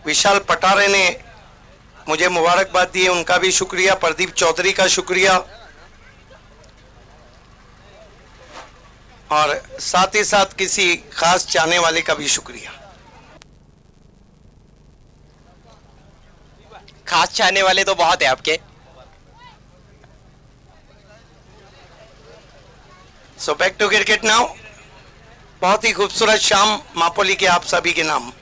विशाल पटारे ने मुझे मुबारकबाद दी है, उनका भी शुक्रिया। प्रदीप चौधरी का शुक्रिया, और साथ ही साथ किसी खास चाहने वाले का भी शुक्रिया। खास चाहने वाले तो बहुत है आपके। So back to cricket now. बहुत ही खूबसूरत शाम मापोली के आप सभी के नाम।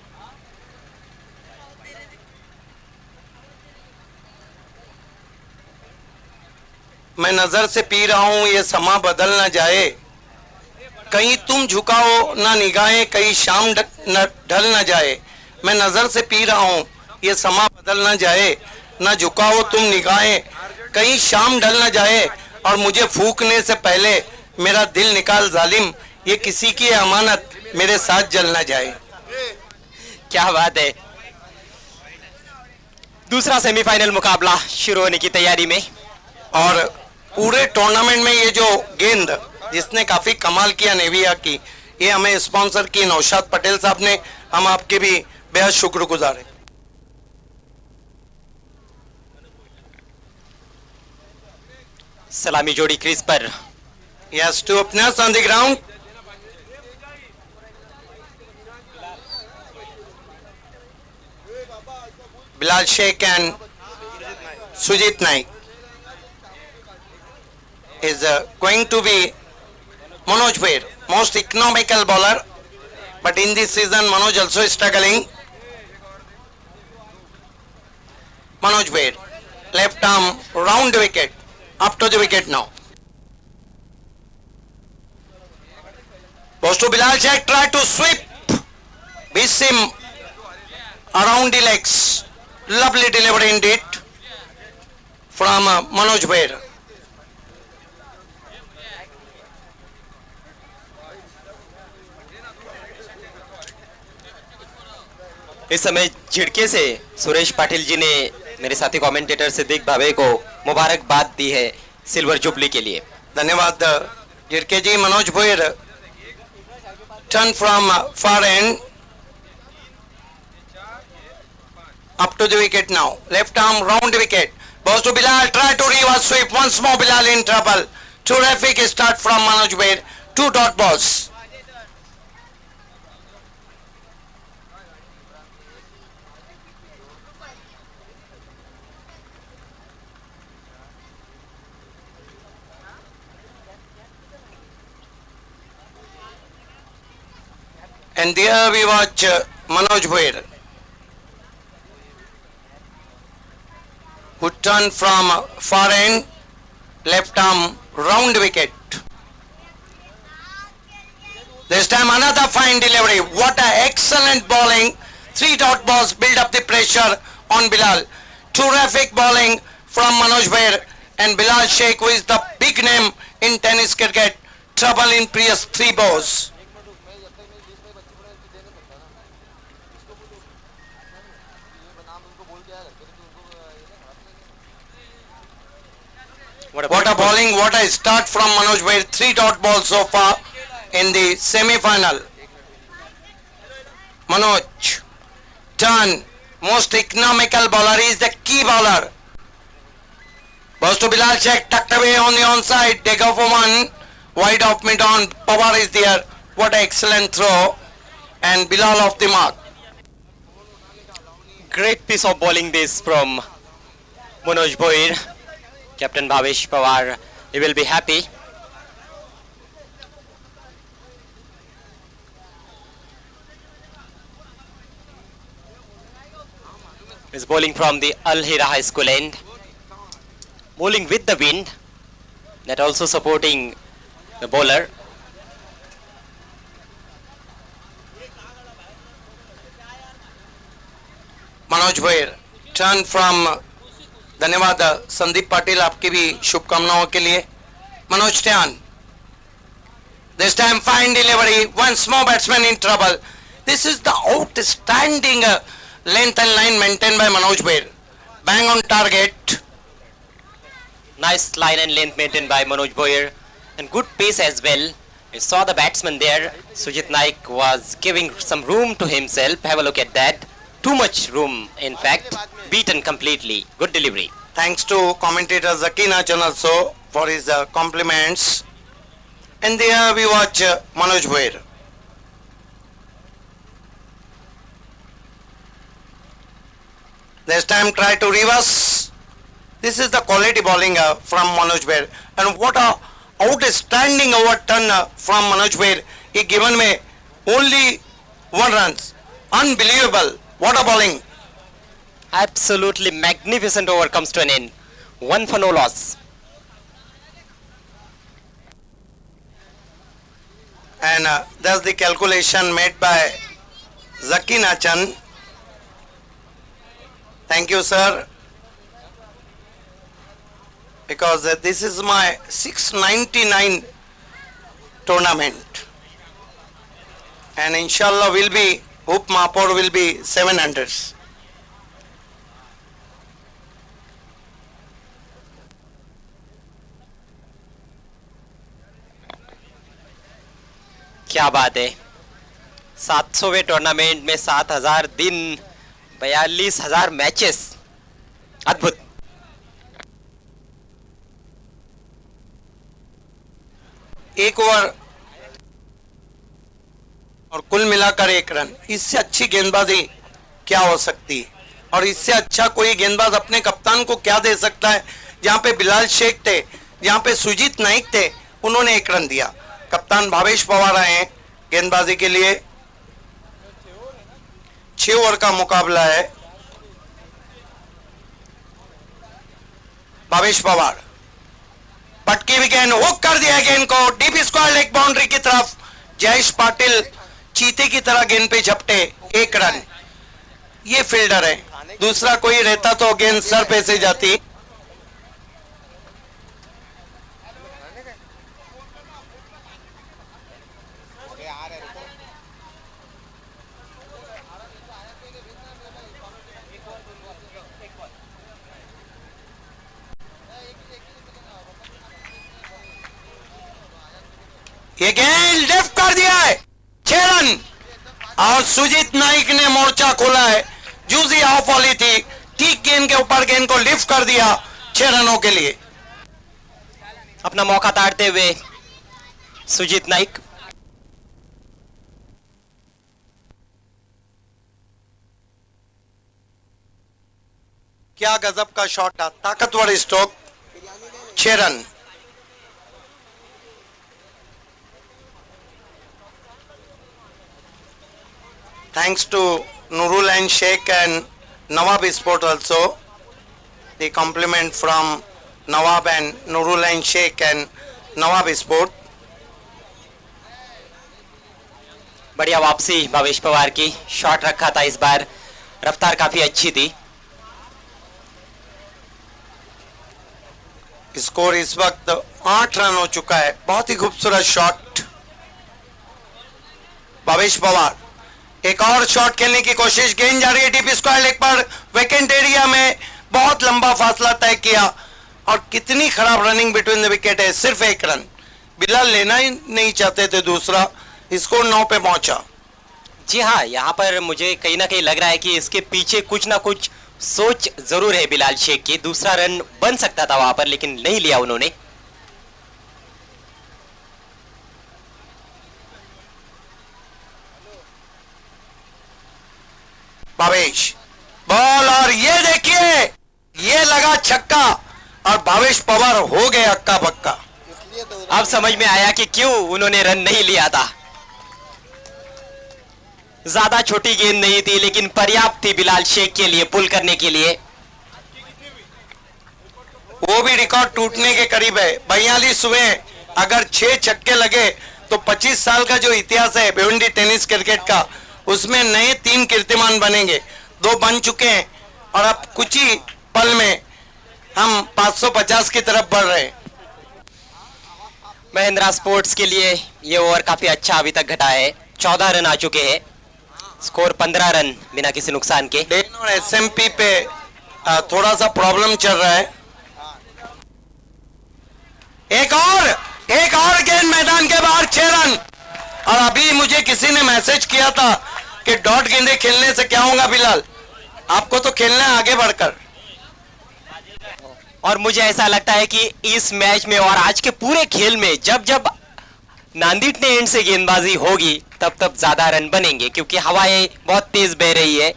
मैं नजर से पी रहा हूं ये समा बदल ना जाए, कहीं तुम झुकाओ ना निगाहें, कहीं शाम ढल ना जाए। मैं नजर से पी रहा हूं ये समा बदल ना जाए, ना झुकाओ तुम निगाहें, कहीं शाम ढल ना जाए। और मुझे फूकने से पहले मेरा दिल निकाल जालिम, ये किसी की अमानत मेरे साथ जल ना जाए। क्या बात है। दूसरा सेमीफाइनल मुकाबला शुरू होने की तैयारी में, और पूरे टूर्नामेंट में ये जो गेंद जिसने काफी कमाल किया नेविया की, ये हमें स्पॉन्सर की नौशाद पटेल साहब ने, हम आपके भी बेहद शुक्रगुजार हैं। सलामी जोड़ी क्रीज पर। Yes, two openers on the ground. Bilal Sheikh and Sujit Naik is going to be Manoj Bhair, most economical bowler, but in this season Manoj also is struggling. Manoj Bhair, left arm round wicket, up to the wicket now. Goes to Bilal Sheikh, try to sweep, miss him around the legs. Lovely delivery indeed from Manoj Bhair. इस समय झिड़के से सुरेश पाटिल जी ने मेरे साथी commentator Siddique भावे को मुबारकबाद दी है silver jubilee के लिए। धन्यवाद Jhidke ji. Manoj Bhoyar turn from far end up to the wicket now. Left arm round wicket. Goes to Bilal. Try to reverse sweep. Once more Bilal in trouble. Terrific start from Manoj Bhair. 2 dot balls. And there we watch Manoj Bhair, who turned from far end, left arm round wicket. This time another fine delivery. What an excellent bowling. 3 dot balls build up the pressure on Bilal. Terrific bowling from Manoj Bhair, and Bilal Sheikh, who is the big name in tennis cricket, trouble in previous 3 balls. What a bowling, what a start from Manoj Bhair. 3 dot balls so far in the semi-final. Manoj, turn, most economical bowler, he is the key bowler. Goes to Bilal Sheikh, tucked away on the onside, take off for one, wide off mid-on, Pawar is there. What an excellent throw, and Bilal off the mark. Great piece of bowling this from Manoj Bhair. Captain Bhavesh Pawar, he will be happy. Is bowling from the Al Hira High School end. Bowling with the wind, that also supporting the bowler. Manoj Bhoyar turn from, धन्यवाद संदीप पाटिल, आपकी भी शुभकामनाओं के लिए। Manoj turn, this time find delivery, once more batsman in trouble. This is the outstanding length and line maintained by Manoj Bhair. Bang on target. Nice line and length maintained by Manoj Bhair, and good pace as well. You saw the batsman there. Sujit Naik was giving some room to himself. Have a look at that. too much room, in fact, beaten completely. Good delivery. Thanks to commentator Zaki Nachan also for his compliments. And there we watch Manoj Bhoir. This time try to reverse. This is the quality bowling from Manoj Bhoir. And what a outstanding overturn from Manoj Bhoir. He given me only 1 run. Unbelievable. What a bowling. Absolutely magnificent over comes to an end. 1 for no loss. And that's the calculation made by Zaki Nachan. Thank you, sir. Because this is my 699 tournament. And inshallah will be, Hoop Mahapur will be 700s. क्या बात है, 700वें tournament में 7000 दिन, 42,000 matches. अद्भुत. एक over और कुल मिलाकर 1 रन. इससे अच्छी गेंदबाजी क्या हो सकती है? और इससे अच्छा कोई गेंदबाज अपने कप्तान को क्या दे सकता है? जहां पे बिलाल शेख थे, जहां पे सुजीत नाइक थे, उन्होंने 1 रन दिया. कप्तान भावेश पवार आए हैं गेंदबाजी के लिए. 6 ओवर का मुकाबला है. भावेश पवार पटकी भी गेंद हुक कर दिया गेंद को डीप स्क्वायर लेग बाउंड्री की तरफ. जयेश पाटिल चीते की तरह गेंद पे झपटे. 1 रन. ये फील्डर है, दूसरा कोई रहता तो गेंद सर पे से जाती. ये गेंद लेफ्ट कर दिया है. 6 रन. और सुजीत नाइक ने मोर्चा खोला है. जूजी ऑफ वाली थी, ठीक गेंद के ऊपर गेंद को लिफ्ट कर दिया 6 रनों के लिए. अपना मौका ताड़ते हुए सुजीत नाइक. क्या गजब का शॉट था, ताकतवर stroke. 6 run. Thanks to Nurul and Sheikh and Nawab Sport also. The compliment from Nawab and Nurul and Sheikh and Nawab Sport. बढ़िया वापसी भावेश पवार की. शॉट रखा था इस बार, रफ्तार काफी अच्छी थी. स्कोर इस वक्त 8 रन हो चुका है. बहुत ही खूबसूरत शॉट भावेश पवार. एक और शॉट खेलने की कोशिश. गेंद जा रही है डीप स्क्वायर लेग पर, वेकेंट एरिया में. बहुत लंबा फासला तय किया और कितनी खराब रनिंग बिटवीन द विकेट है. सिर्फ 1 रन. बिलाल लेना ही नहीं चाहते थे दूसरा. स्कोर 9 पे पहुंचा. जी हाँ, यहाँ पर मुझे कहीं ना कहीं लग रहा है कि इसके पीछे कुछ ना कुछ सोच जरूर है बिलाल शेख की. दूसरा रन बन सकता था वहां पर, लेकिन नहीं लिया उन्होंने. भावेश बॉल और ये देखिए, ये लगा छक्का और भावेश पवार हो गए हक्का बक्का. अब समझ में आया कि क्यों उन्होंने रन नहीं लिया था. ज्यादा छोटी गेंद नहीं थी, लेकिन पर्याप्त थी बिलाल शेख के लिए पुल करने के लिए. वो भी रिकॉर्ड टूटने के करीब है. 42 हुए. अगर 6 छक्के लगे तो 25 साल का जो इतिहास है भिवंडी टेनिस क्रिकेट का, उसमें नए 3 कीर्तिमान बनेंगे. 2 बन चुके हैं और अब कुछ ही पल में हम 550 की तरफ बढ़ रहे हैं. महिंद्रा स्पोर्ट्स के लिए ये ओवर काफी अच्छा अभी तक घटा है. 14 रन आ चुके हैं. स्कोर 15 रन बिना किसी नुकसान के. डेन और एसएमपी पे थोड़ा सा प्रॉब्लम चल रहा है. एक और गेंद मैदान के बाहर. 6 रन. और अभी मुझे किसी ने मैसेज किया था कि डॉट गेंदे खेलने से क्या होगा बिलाल. आपको तो खेलना है आगे बढ़कर। और मुझे ऐसा लगता है कि इस मैच में और आज के पूरे खेल में जब जब नांदीठ ने एंड से गेंदबाजी होगी तब तब ज्यादा रन बनेंगे, क्योंकि हवाएं बहुत तेज बह रही है।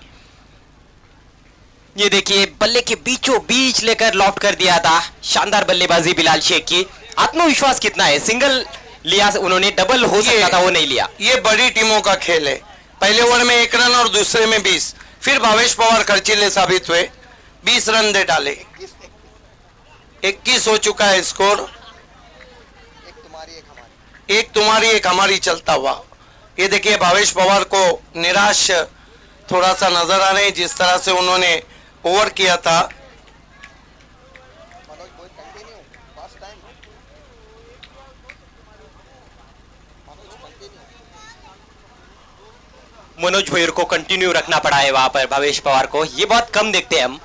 ये देखिए बल्ले के बीचों बीच लेकर लॉफ्ट कर दिया था। शानदार बल्लेबाजी बिलाल शेख की। आत्मविश्वास कितना है, सिंगल लिया उन्होंने, डबल हो सकता था वो नहीं लिया। ये बड़ी टीमों का खेल है। पहले ओवर में 1 रन और दूसरे में 20, फिर भावेश पवार खर्चीले साबित हुए, 20 रन दे डाले। 21 हो चुका है स्कोर। एक तुम्हारी एक हमारी चलता हुआ। ये देखिए भावेश पवार को निराश थोड़ा सा नजर आ रहे हैं, जिस तरह से उन्होंने ओवर किया था। मनोज भोयर को कंटिन्यू रखना पड़ा है वहां पर भावेश पवार को, ये बहुत कम देखते हैं हम।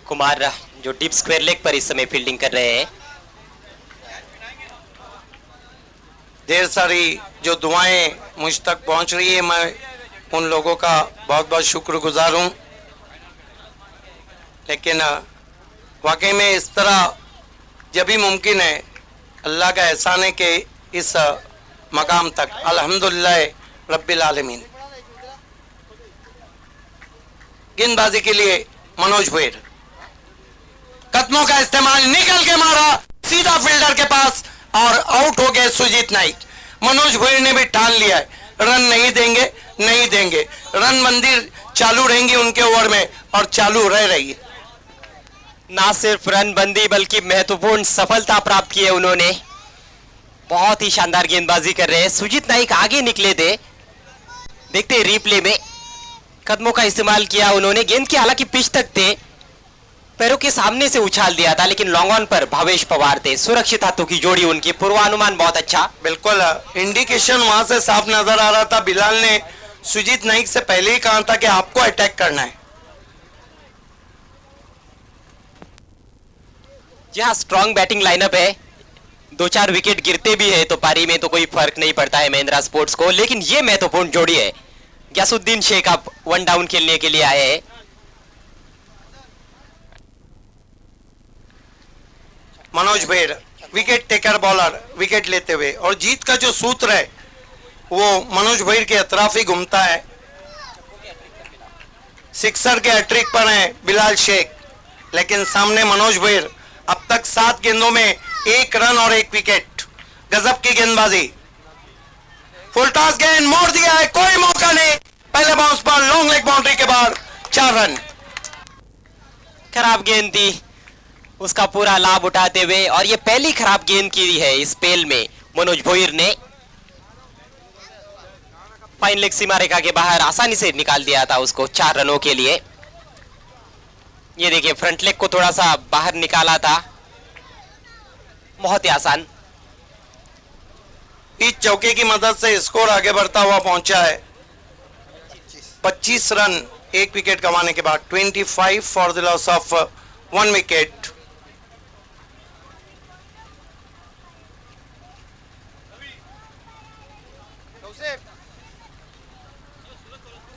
कुमार जो डीप स्क्वायर लेग पर इस समय फील्डिंग कर रहे हैं। ढेर सारी जो दुआएं मुझ तक पहुंच रही है, मैं उन लोगों का बहुत बहुत शुक्रगुजार हूं। लेकिन वाकई में इस तरह जब भी मुमकिन है, अल्लाह का एहसान है कि इस मकाम तक अल्हम्दुलिल्लाह रब्बिल आलमीन। गेंदबाजी के लिए मनोज भोयर, कदमों का इस्तेमाल, निकल के मारा सीधा फील्डर के पास और आउट हो गए सुजीत नाइक। मनोज भोयर ने भी ठान लिया है, रन नहीं देंगे, नहीं देंगे। रन मंदी चालू रहेंगी उनके ओवर में और चालू रह रही है। ना सिर्फ रन बंदी बल्कि महत्वपूर्ण सफलता प्राप्त की है उन्होंने। बहुत ही शानदार गेंदबाजी कर रहे हैं। सुजीत नाइक आगे निकले थे, देखते हैं रिप्ले में। कदमों का इस्तेमाल किया उन्होंने, गेंद की हालांकि पिच तक थे, पैरों के सामने से उछाल दिया था, लेकिन लॉन्ग ऑन पर भावेश पवार थे। सुरक्षित हाथों की जोड़ी उनकी, पूर्वानुमान बहुत अच्छा। बिल्कुल इंडिकेशन वहां से साफ नजर आ रहा था। बिलाल ने सुजीत नाइक से पहले ही कहा था कि आपको अटैक करना है। जी हाँ, स्ट्रॉन्ग बैटिंग लाइनअप है। 2-4 विकेट गिरते भी है तो पारी में तो कोई फर्क नहीं पड़ता है महिंद्रा स्पोर्ट्स को, लेकिन ये महत्वपूर्ण जोड़ी है। गयासुद्दीन शेख अब 1 डाउन खेलने के लिए आए हैं। Manoj Bhoyar wicket taker bowler, wicket लेते हुए, और जीत का जो सूत्र है वो मनोज भोयर के अतराफ ही घूमता है। सिक्सर के हैट्रिक पर है बिलाल शेख, लेकिन सामने मनोज भोयर अब तक 7 गेंदों में 1 रन और 1 विकेट। गजब की गेंदबाजी। फुल टॉस गेंद मोड़ दिया है, कोई मौका नहीं। पहले बाउंस पर लॉन्ग लेग बाउंड्री के बाद 4 रन। खराब गेंद थी, उसका पूरा लाभ उठाते हुए, और ये पहली खराब गेंद की है इस स्पेल में मनोज भोयर ने। फाइन लेग सीमा रेखा के बाहर आसानी से निकाल दिया था उसको 4 रनों के लिए। ये देखिए फ्रंट लेग को थोड़ा सा बाहर निकाला था, बहुत ही आसान। इस चौके की मदद से स्कोर आगे बढ़ता हुआ पहुंचा है 25 रन 1 विकेट गंवाने के बाद। 25 for the loss of 1 wicket.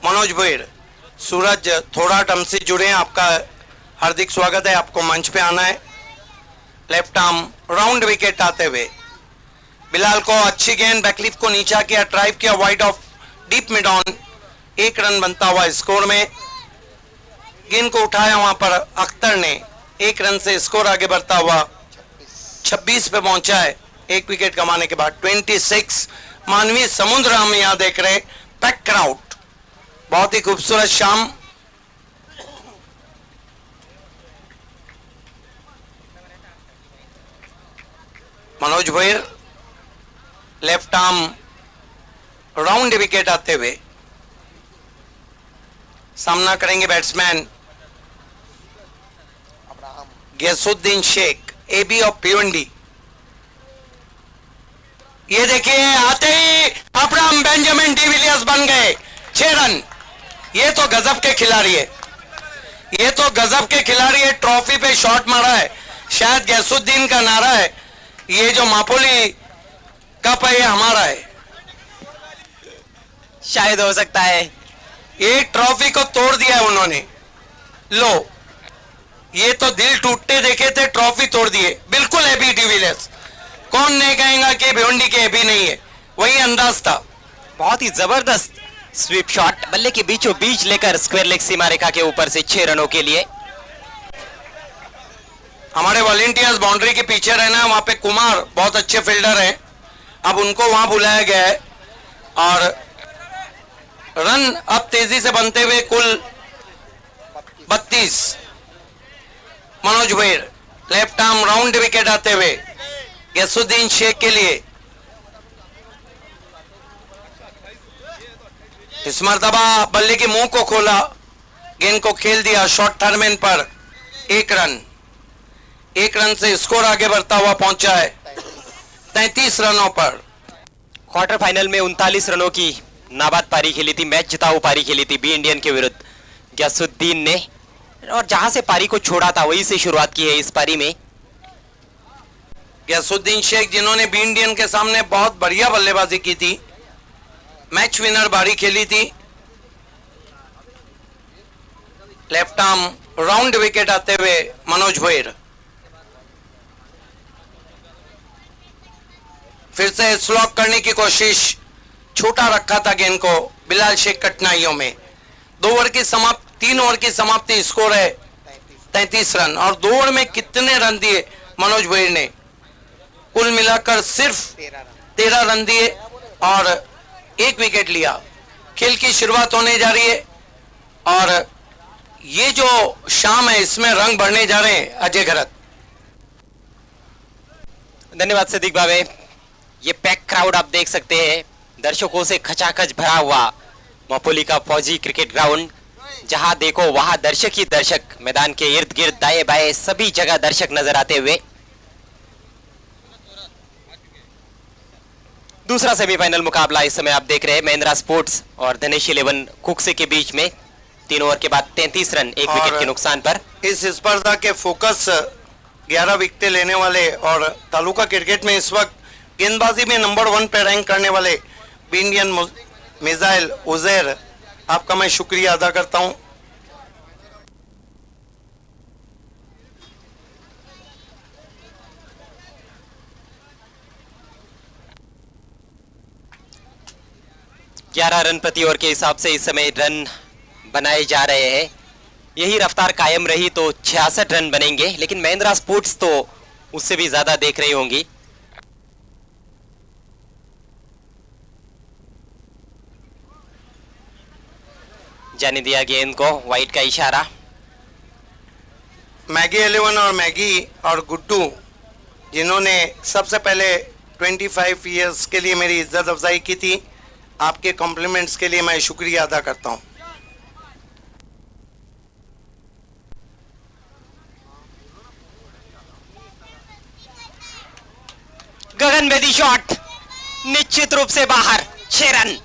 Manoj Bhoyar, Suraj थोड़ा टर्म से जुड़े हैं, आपका हार्दिक स्वागत है, आपको मंच पे आना है। लेफ्ट आर्म राउंड विकेट आते हुए बिलाल को अच्छी गेंद, बैकलिफ को नीचा किया, ड्राइव किया wide of deep mid on. 1 run बनता हुआ स्कोर में। गेंद को उठाया वहां पर अख्तर ने, 1 रन से स्कोर आगे बढ़ता हुआ 26 पे पहुंचा है 1 विकेट गंवाने के बाद। 26 मानवीय समुद्र हम यहां देख रहे, पैक क्राउड, बहुत ही खूबसूरत शाम। Manoj Bhoyar left arm round wicket आते हुए सामना करेंगे batsman Gayasuddin Shaikh, AB of Bhiwandi. ये देखिए आते ही अब्राहम बेंजामिन डिविलियर्स बन गए 6 रन। ये तो गजब के खिलाड़ी है, ये तो गजब के खिलाड़ी है। ट्रॉफी पे शॉट मारा है, शायद गयासुद्दीन का नारा है, ये जो मापोली कप है ये हमारा है। शायद हो सकता है, एक ट्रॉफी को तोड़ दिया है उन्होंने। लो, ये तो दिल टूटते देखे थे, ट्रॉफी तोड़ दिए। बिल्कुल एबी डिविलियर्स, कौन नहीं कहेगा कि भिवंडी के एबी नहीं है, वही अंदाज था। बहुत ही जबरदस्त स्वीप शॉट, बल्ले के बीचों बीच लेकर स्क्वायर लेग सीमा रेखा के ऊपर से 6 रनों के लिए। हमारे वॉलंटियर्स बाउंड्री के पीछे रहना है, वहां पे कुमार बहुत अच्छे फील्डर हैं, अब उनको वहां बुलाया गया है। और रन अब तेजी से बनते हुए कुल 32। मनोज भैर लेफ्ट आर्म राउंड विकेट आते हुए गैसुद्दीन शेख के लिए। इस मर्तबा बल्ले के मुंह को खोला, गेंद को खेल दिया शॉर्ट टर्मिन पर। 1 रन से स्कोर आगे बढ़ता हुआ पहुंचा है 33 रनों पर। क्वार्टर फाइनल में 39 रनों की नाबाद पारी खेली थी, मैच जिताऊ पारी खेली थी बी इंडियन के विरुद्ध गयासुद्दीन ने, और जहां से पारी को छोड़ा था वहीं से शुरुआत की है इस पारी में। गयासुद्दीन शेख जिन्होंने बी इंडियन के सामने बहुत बढ़िया बल्लेबाजी की थी, मैच विनर बारी खेली थी। लेफ्ट आर्म राउंड विकेट आते हुए मनोज भैर फिर से स्लॉक करने की कोशिश, छोटा रखा था गेंद को बिलाल शेख कठिनाइयों में। 3 ओवर की समाप्ति, स्कोर है 33 रन। और 2 ओवर में कितने रन दिए मनोज भैर ने? कुल मिलाकर सिर्फ 13 रन दिए और 1 विकेट लिया। खेल की शुरुआत होने जा रही है और ये जो शाम है इसमें रंग बढ़ने जा रहे हैं अजय घरत। धन्यवाद सदीक भावे। ये पैक क्राउड आप देख सकते हैं, दर्शकों से खचाखच भरा हुआ मपोली का फौजी क्रिकेट ग्राउंड, जहां देखो वहां दर्शक ही दर्शक, मैदान के इर्द गिर्द दाएं बाएं सभी जगह दर्शक नजर आते हुए। दूसरा सेमीफाइनल मुकाबला इस समय आप देख रहे हैं महिंद्रा स्पोर्ट्स और धनेश 11 कुकसे के बीच में। 3 ओवर के बाद 33 रन 1 विकेट के नुकसान पर। इस स्पर्धा के फोकस 11 विकेटें लेने वाले और तालुका क्रिकेट में इस वक्त गेंदबाजी में नंबर 1 पे रैंक करने वाले बी इंडियन मिसाइल उजैर, आपका मैं शुक्रिया अदा करता हूं। ग्यारह रन प्रति ओवर के हिसाब से इस समय रन बनाए जा रहे हैं। यही रफ्तार कायम रही तो 66 रन बनेंगे, लेकिन महिंद्रा स्पोर्ट्स तो उससे भी ज्यादा देख रही होंगी। जाने दिया गेंद को, वाइट का इशारा। मैगी 11 और मैगी और गुड्डू जिन्होंने सबसे पहले 25 इयर्स के लिए मेरी इज्जत अफजाई की थी, आपके कॉम्प्लीमेंट्स के लिए मैं शुक्रिया अदा करता हूं। गगनभेदी शॉट निश्चित रूप से बाहर, 6 रन।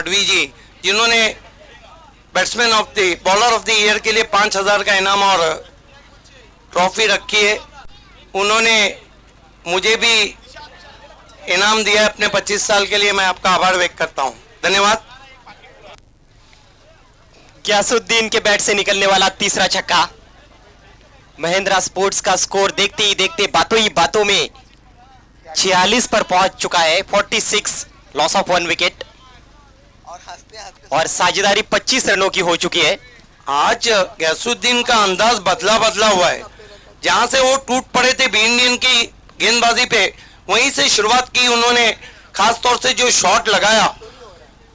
पटवी जी, जिन्होंने batsman of the bowler of the year के लिए 5,000 का इनाम और ट्रॉफी रखी है, उन्होंने मुझे भी इनाम दिया है अपने 25 साल के लिए। मैं आपका आभार व्यक्त करता हूं। धन्यवाद। ग्यासुद्दीन के बैट से निकलने वाला तीसरा छक्का। महिंद्रा स्पोर्ट्स का स्कोर देखते ही देखते बातों ही बातों में 46 पर पहुंच चुका है। 46, लॉस ऑफ 1 विकेट और साझेदारी 25 रनों की हो चुकी है। आज गैसुद्दीन का अंदाज बदला बदला हुआ है। जहां से वो टूट पड़े थे बी इंडियन की गेंदबाजी पे, वहीं से शुरुआत की उन्होंने। खास तौर से जो शॉट लगाया,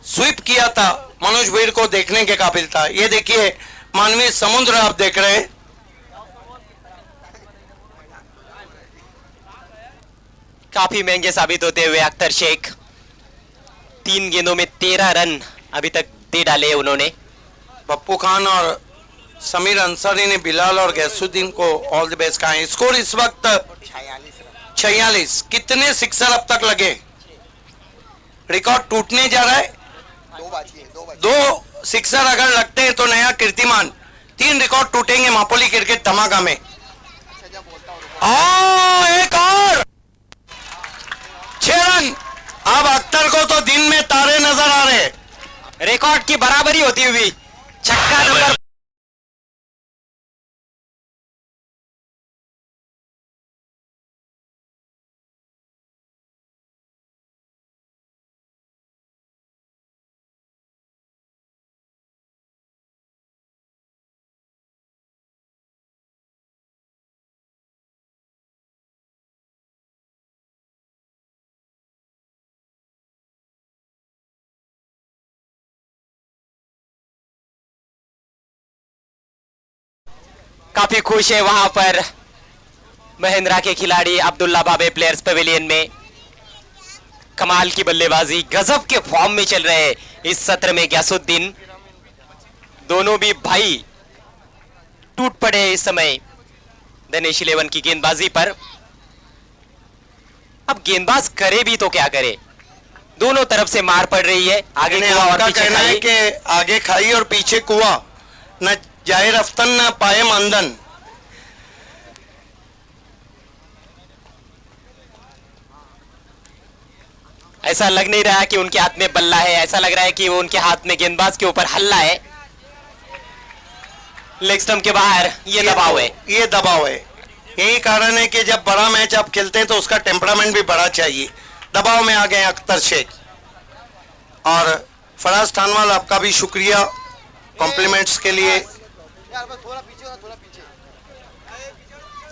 स्वीप किया था, मनोज भीड़ को देखने के काबिल था। ये देखिए मानवीय समुद्र आप देख रहे हैं। काफी महंगे साबित होते हुए अख्तर शेख 3 गेंदों में 13 रन अभी तक दे डाले उन्होंने। पप्पू खान और समीर अंसारी ने बिलाल और गैसुद्दीन को ऑल द बेस्ट कहा है। स्कोर इस वक्त 46। कितने सिक्सर अब तक लगे? रिकॉर्ड टूटने जा रहा है। 2 सिक्सर अगर लगते हैं तो नया कीर्तिमान। 3 रिकॉर्ड टूटेंगे मापोली क्रिकेट धमाका में। एक और 6 रन। अब अख्तर को तो दिन में तारे नजर आ रहे। रिकॉर्ड की बराबरी होती हुई छक्का नंबर काफी खुश है वहां पर महिंद्रा के खिलाड़ी अब्दुल्ला बाबे प्लेयर्स पवेलियन में। कमाल की बल्लेबाजी, गजब के फॉर्म में चल रहे हैं इस सत्र में ग्यासुद्दीन। दोनों भी भाई टूट पड़े इस समय दिनेश 11 की गेंदबाजी पर। अब गेंदबाज करे भी तो क्या करे, दोनों तरफ से मार पड़ रही है। आगे कुआं और आपका पीछे कहना है खाई। कि आगे खाई और पीछे कुआं, न जाए रफ्तन न पाए मंदन। ऐसा लग नहीं रहा कि उनके हाथ में बल्ला है, ऐसा लग रहा है कि वो उनके हाथ में गेंदबाज के ऊपर हल्ला है। लेग स्टंप के बाहर ये दबाव है। ये दबाव है। यही कारण है कि जब बड़ा मैच आप खेलते हैं तो उसका टेम्परामेंट भी बड़ा चाहिए। दबाव में आ गए अख्तर शेख। और फराज थानवाल, आपका भी शुक्रिया कॉम्प्लीमेंट्स के लिए।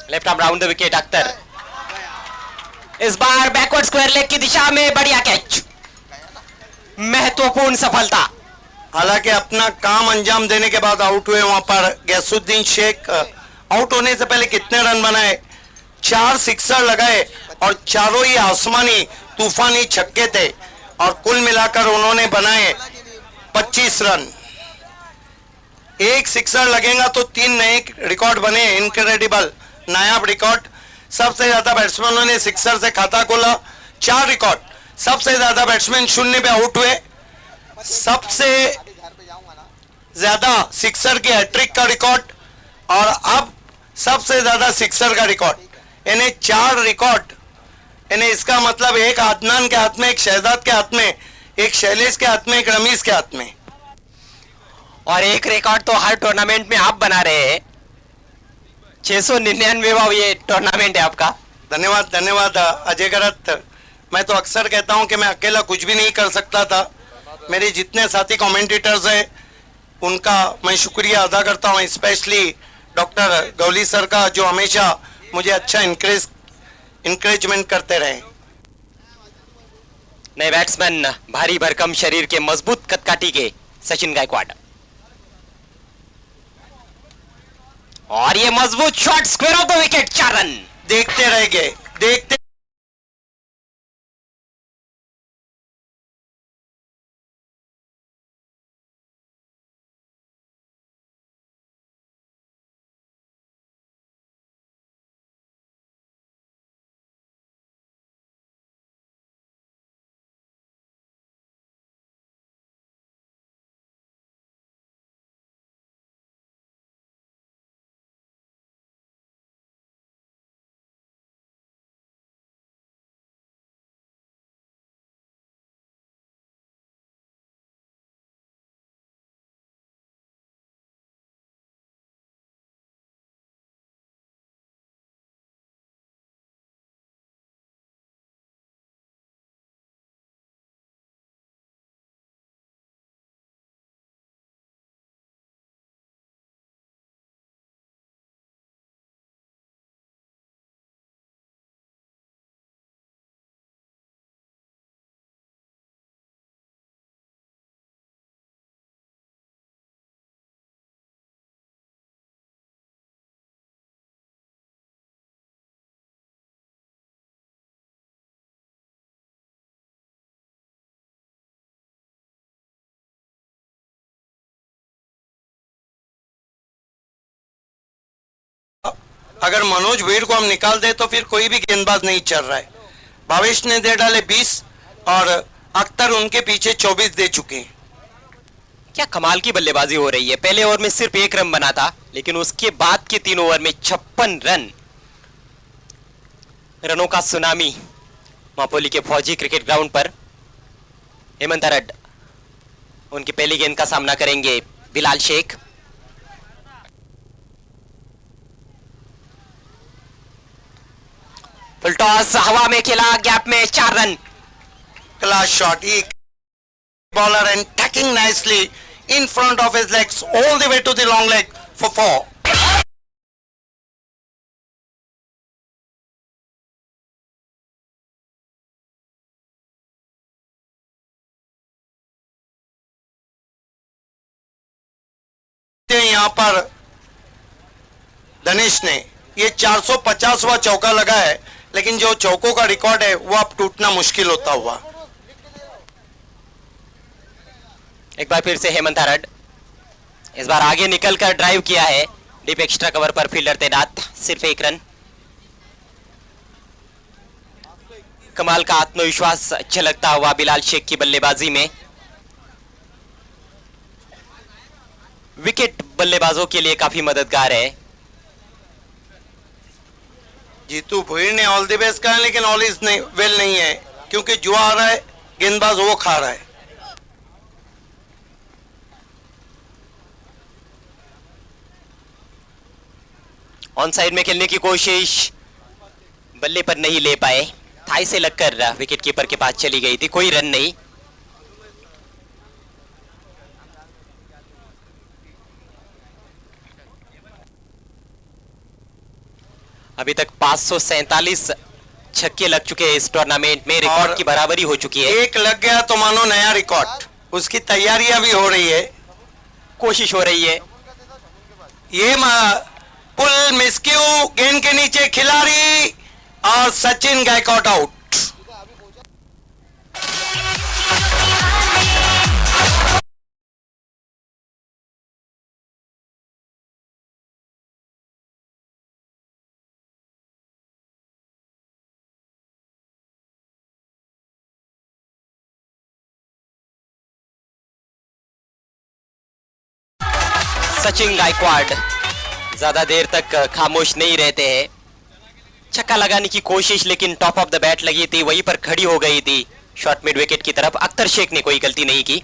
Left arm round the wicket Akhtar. इस बार बैकवर्ड स्क्वायर लेग की दिशा में बढ़िया कैच, महत्वपूर्ण सफलता। हालांकि अपना काम अंजाम देने के बाद आउट हुए वहां पर गैसुद्दीन शेख। आउट होने से पहले कितने रन बनाए? 4 सिक्सर लगाए और चारों ही आसमानी तूफानी छक्के थे और कुल मिलाकर उन्होंने बनाए 25 रन। 1 सिक्सर लगेगा तो 3 नए रिकॉर्ड बने। इनक्रेडिबल, नायाब रिकॉर्ड। सबसे ज्यादा बैट्समैनों ने सिक्सर से खाता खोला, 4 रिकॉर्ड। सबसे ज्यादा बैट्समैन शून्य पे आउट हुए। सबसे ज्यादा सिक्सर की हैट्रिक का रिकॉर्ड और अब सबसे ज्यादा सिक्सर का रिकॉर्ड। इन्हें 4 रिकॉर्ड। इन्हें इसका मतलब एक आदनान के हाथ में, एक शहजाद के हाथ में, एक शैलेश के हाथ में, एक रमीज के हाथ में। और एक रिकॉर्ड तो हर टूर्नामेंट में आप बना रहे हैं। 699वां ये टूर्नामेंट है आपका। धन्यवाद धन्यवाद अजय गरत। मैं तो अक्सर कहता हूं कि मैं अकेला कुछ भी नहीं कर सकता था। मेरे जितने साथी कमेंटेटर्स हैं उनका मैं शुक्रिया अदा करता हूं, स्पेशली डॉक्टर गौली सर का, जो हमेशा मुझे अच्छा इंकरेजमेंट करते रहे। नए बैट्समैन भारी भरकम शरीर के मजबूत कदकाठी के सचिन गायकवाड़। और ये मजबूत shot square of the wicket, 4 run. देखते रह गए, देखते अगर मनोज भीड़ को हम निकाल दे तो फिर कोई भी गेंदबाज नहीं चल रहा है। भावेश ने दे डाले 20 और अख्तर उनके पीछे 24 दे चुके हैं। क्या कमाल की बल्लेबाजी हो रही है। पहले ओवर में सिर्फ 1 रन बना था, लेकिन उसके बाद के 3 ओवर में 56 रन। रनों का सुनामी मापोली के फौजी क्रिकेट ग्राउंड पर। हेमंत हरड उनकी पहली गेंद का सामना करेंगे बिलाल शेख। फुल टॉस हवा में खेला, गैप में 4 run. Class shot. He bowler and tacking nicely in front of his legs all the way to the long leg for 4. यहाँ पर धनेश ने ये 450वां चौका लगा है, लेकिन जो चौकों का रिकॉर्ड है वो अब टूटना मुश्किल होता हुआ। एक बार फिर से हेमंत हरड, इस बार आगे निकलकर ड्राइव किया है। डीप एक्स्ट्रा कवर पर फील्डर तैनात, सिर्फ 1 रन। कमाल का आत्मविश्वास झलकता हुआ बिलाल शेख की बल्लेबाजी में। विकेट बल्लेबाजों के लिए काफी मददगार है। जीतू भुईर ने ऑल द बेस्ट कहा है, लेकिन ऑल इज नहीं वेल नहीं है, क्योंकि जो आ रहा है गेंदबाज वो खा रहा है। ऑन साइड में खेलने की कोशिश, बल्ले पर नहीं ले पाए। थाई से लगकर विकेट कीपर के पास चली गई थी, कोई रन नहीं। अभी तक 547 छक्के लग चुके हैं इस टूर्नामेंट में। रिकॉर्ड की बराबरी हो चुकी है। एक लग गया तो मानो नया रिकॉर्ड, उसकी तैयारियां भी हो रही है, कोशिश हो रही है। ये पुल मिसक्यू, गेंद के नीचे खिलाड़ी और सचिन गायकॉड आउट। सचिन गायकवाड ज्यादा देर तक खामोश नहीं रहते हैं। छक्का लगाने की कोशिश, लेकिन टॉप ऑफ द बैट लगी थी, वहीं पर खड़ी हो गई थी शॉर्ट मिड विकेट की तरफ। अख्तर शेख ने कोई गलती नहीं की।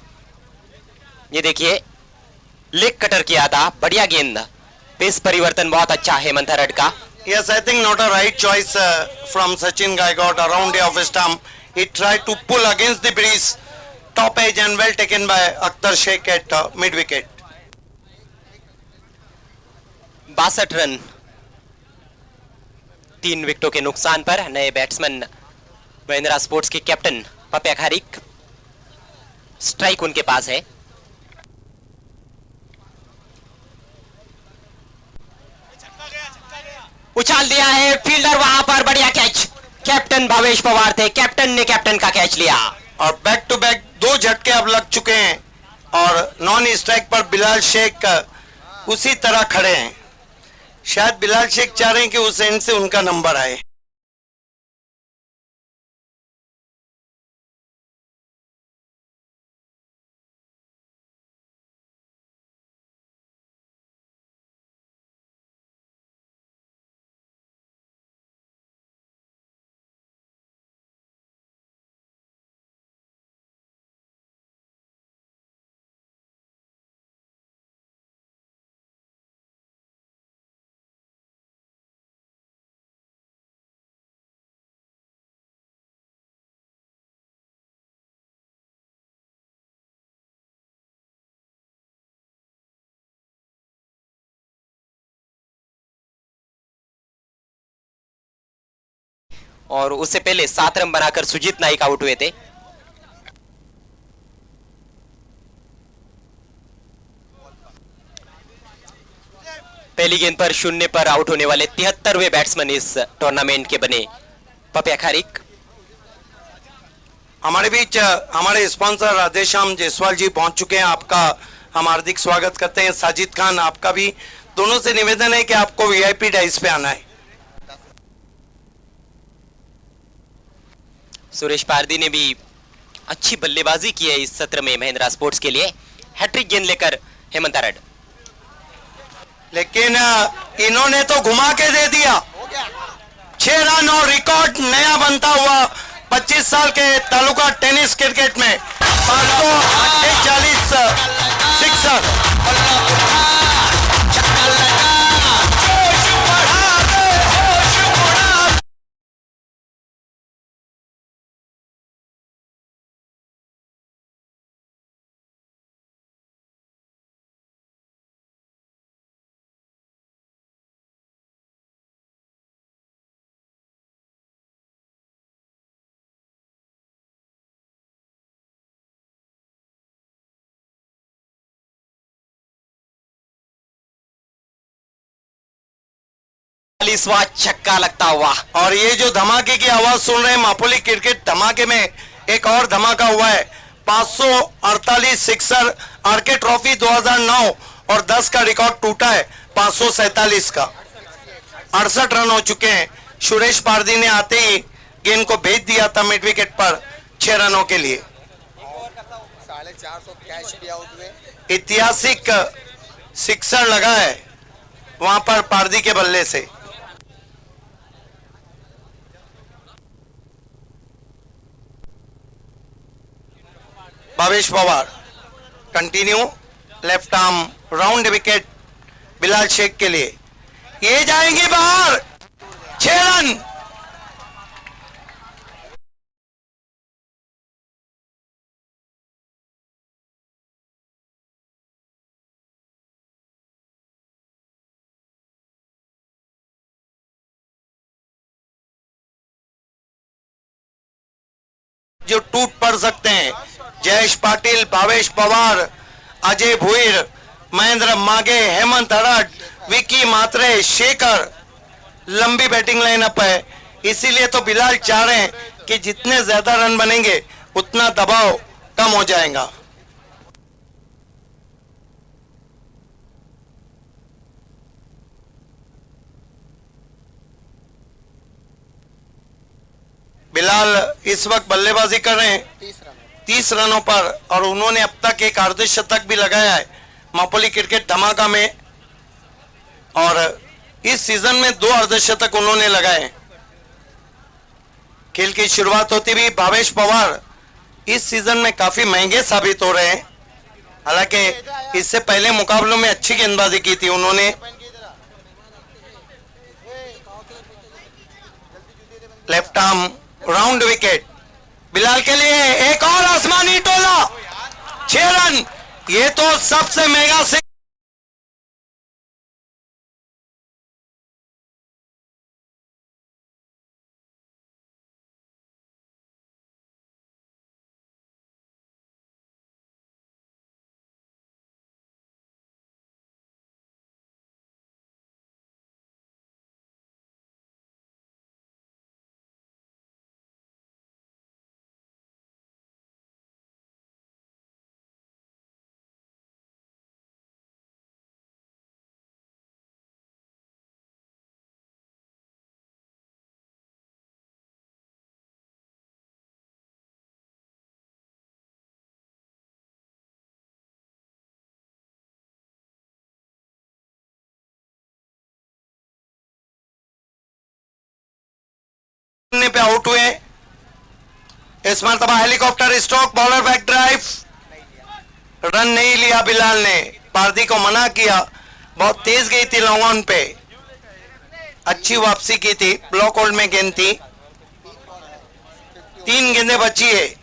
ये देखिए, लेग कटर किया था, बढ़िया गेंद। पेस परिवर्तन बहुत अच्छा हेमंत हरड का। Yes, I think not a right choice from Sachin Gaikwad around the off stump. He tried to pull against the breeze, top edge, and well taken by Akhtar Sheikh at mid wicket. 62 run 3 विकेटों के नुकसान पर। नए batsman Mahindra sports के captain पप्या kharik, strike उनके पास है। उछाल दिया है, फील्डर वहां पर, बढ़िया कैच। कैप्टन भावेश पवार थे, कैप्टन ने कैप्टन का कैच लिया। और बैक टू बैक 2 झटके अब लग चुके हैं और नॉन स्ट्राइक पर बिलाल शेख उसी तरह खड़े हैं। शायद बिलाल शेख चाह रहे हैं कि उस एंड से उनका नंबर आए। और उससे पहले 7 रन बनाकर सुजीत नाइक आउट हुए थे। पहली गेंद पर 0 पर आउट होने वाले 73वें बैट्समैन इस टूर्नामेंट के बने पप्या खारिक। हमारे बीच हमारे स्पॉन्सर राधेश्याम जायसवाल जी पहुंच चुके हैं। आपका हम हार्दिक स्वागत करते हैं। साजिद खान, आपका भी दोनों से निवेदन है कि आपको वीआईपी डाइस पे आना है। सुरेश पारदी ने भी अच्छी बल्लेबाजी की है इस सत्र में महिंद्रा स्पोर्ट्स के लिए। हैट्रिक गेंद लेकर हेमंत आरड, लेकिन इन्होंने तो घुमा के दे दिया। 6 रन और रिकॉर्ड नया बनता हुआ 25 साल के तालुका टेनिस क्रिकेट में 548 सिक्सर। छक्का लगता हुआ। और ये जो धमाके की आवाज सुन रहे हैं, मापोली क्रिकेट धमाके में एक और धमाका हुआ है। 548 सिक्सर, आरके ट्रॉफी 2009 और 10 का रिकॉर्ड टूटा है 547 का। 68 रन हो चुके हैं। सुरेश पारदी ने आते ही गेंद को भेज दिया था मिड विकेट पर 6 रनों के लिए। 450 कैच भी आउट हुए। ऐतिहासिक सिक्सर लगा है वहां पर पारदी के बल्ले से। Bhavesh Pawar continue, left arm round wicket Bilal Shaikh के लिए। ये जाएंगे बाहर, 6 रन। जो टूट पड़ सकते हैं, जयेश पाटिल, भावेश पवार, अजय भुईर, महेंद्र मागे, हेमंत आरड, विकी मात्रे, शेखर, लंबी बैटिंग लाइनअप है। इसीलिए तो बिलाल चाह रहे हैं कि जितने ज्यादा रन बनेंगे उतना दबाव कम हो जाएगा। बिलाल इस वक्त बल्लेबाजी कर रहे हैं 30 रनों पर, और उन्होंने अब तक एक अर्धशतक भी लगाया है मापोली क्रिकेट धमाका में, और इस सीजन में 2 अर्धशतक उन्होंने लगाए। खेल की शुरुआत होती भी भावेश पवार इस सीजन में काफी महंगे साबित हो रहे हैं। हालांकि इससे पहले मुकाबलों में अच्छी गेंदबाजी की थी उन्होंने। Left arm round wicket Bilal के लिए, एक और आसमानी टोला, 6 रन। ये तो सबसे महंगा से पे आउट हुए। इस मरतबा helicopter stroke, bowler back drive, run नहीं लिया बिलाल ने। पारदी को मना किया, बहुत तेज गई थी लॉन्ग ऑन पे, अच्छी वापसी की थी। ब्लॉक होल्ड में गेंद थी, 3 गेंदें बची है।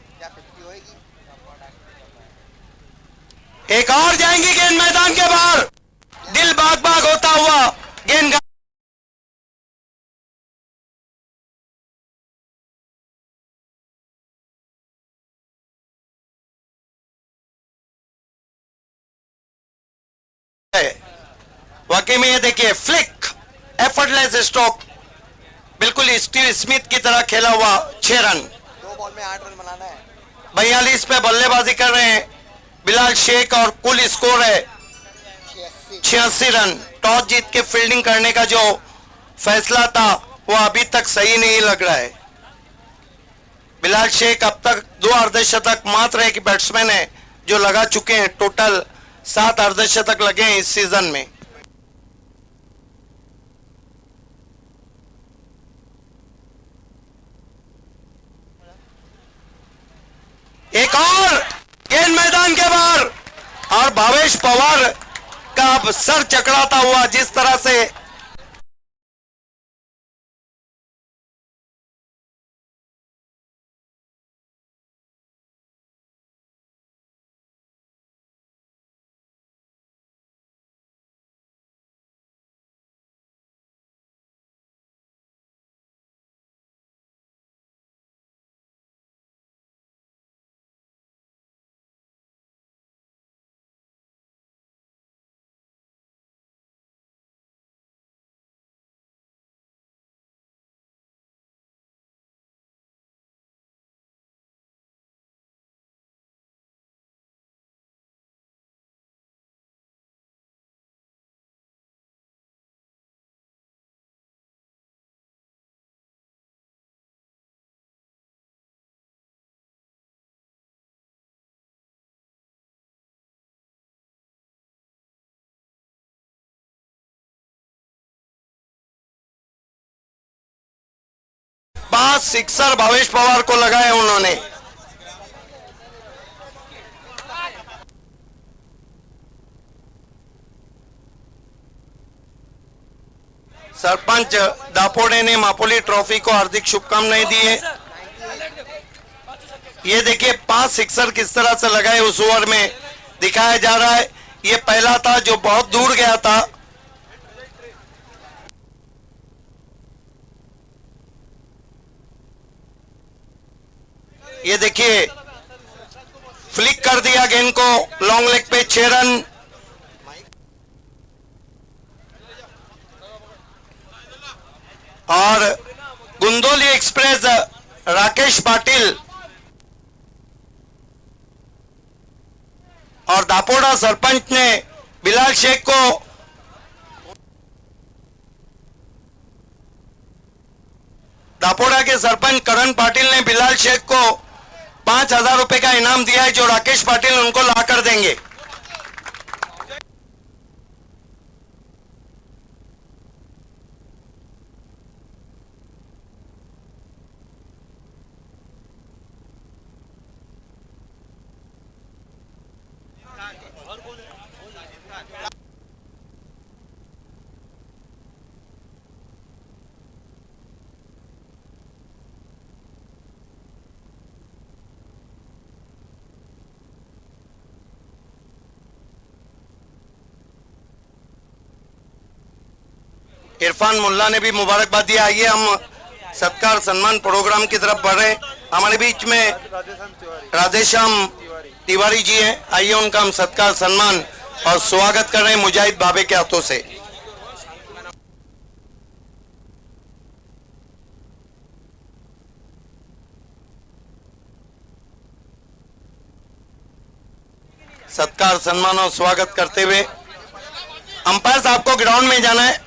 एक और जाएंगी गेंद मैदान के बाहर, दिल बाग बाग होता हुआ गेंद वाकई में ये देखिए, फ्लिक, एफर्टलेस स्ट्रोक, बिल्कुल स्टीव स्मिथ की तरह खेला हुआ 6 रन। 2 बॉल में 8 रन बनाना है। 42 पे बल्लेबाजी कर रहे हैं बिलाल शेख और कुल स्कोर है 86 रन। टॉस जीत के फील्डिंग करने का जो फैसला था वो अभी तक सही नहीं लग रहा है। बिलाल शेख अब तक 2 अर्धशतक मात्र एक बैट्समैन है जो लगा चुके हैं। टोटल 7 अर्धशतक लगे हैं इस सीजन में। एक और गेंद मैदान के बाहर और भावेश पवार का अब सर चकराता हुआ जिस तरह से पांच सिक्सर भावेश पवार को लगाए उन्होंने। सरपंच दापोडे ने मापोली ट्रॉफी को हार्दिक शुभकामनाएं दी है। ये देखिए 5 सिक्सर किस तरह से लगाए उस ओवर में दिखाया जा रहा है। ये पहला था जो बहुत दूर गया था। ये देखिए फ्लिक कर दिया गेंद को लॉन्ग लेग पे 6 रन। और गुंदोली एक्सप्रेस राकेश पाटिल और दापोड़ा सरपंच ने बिलाल शेख को दापोड़ा के सरपंच करण पाटिल ने बिलाल शेख को 5,000 रुपए का इनाम दिया है जो राकेश पाटिल उनको ला कर देंगे। इरफान मुल्ला ने भी मुबारकबाद दिया। आइए हम सत्कार सम्मान प्रोग्राम की तरफ बढ़ रहे हैं। हमारे बीच में राधेश्याम तिवारी जी हैं। आइए उनका हम सत्कार सम्मान और स्वागत कर रहे हैं मुजाहिद भावे के हाथों से। सत्कार सम्मान और स्वागत करते हुए अंपायर साहब को ग्राउंड में जाना है।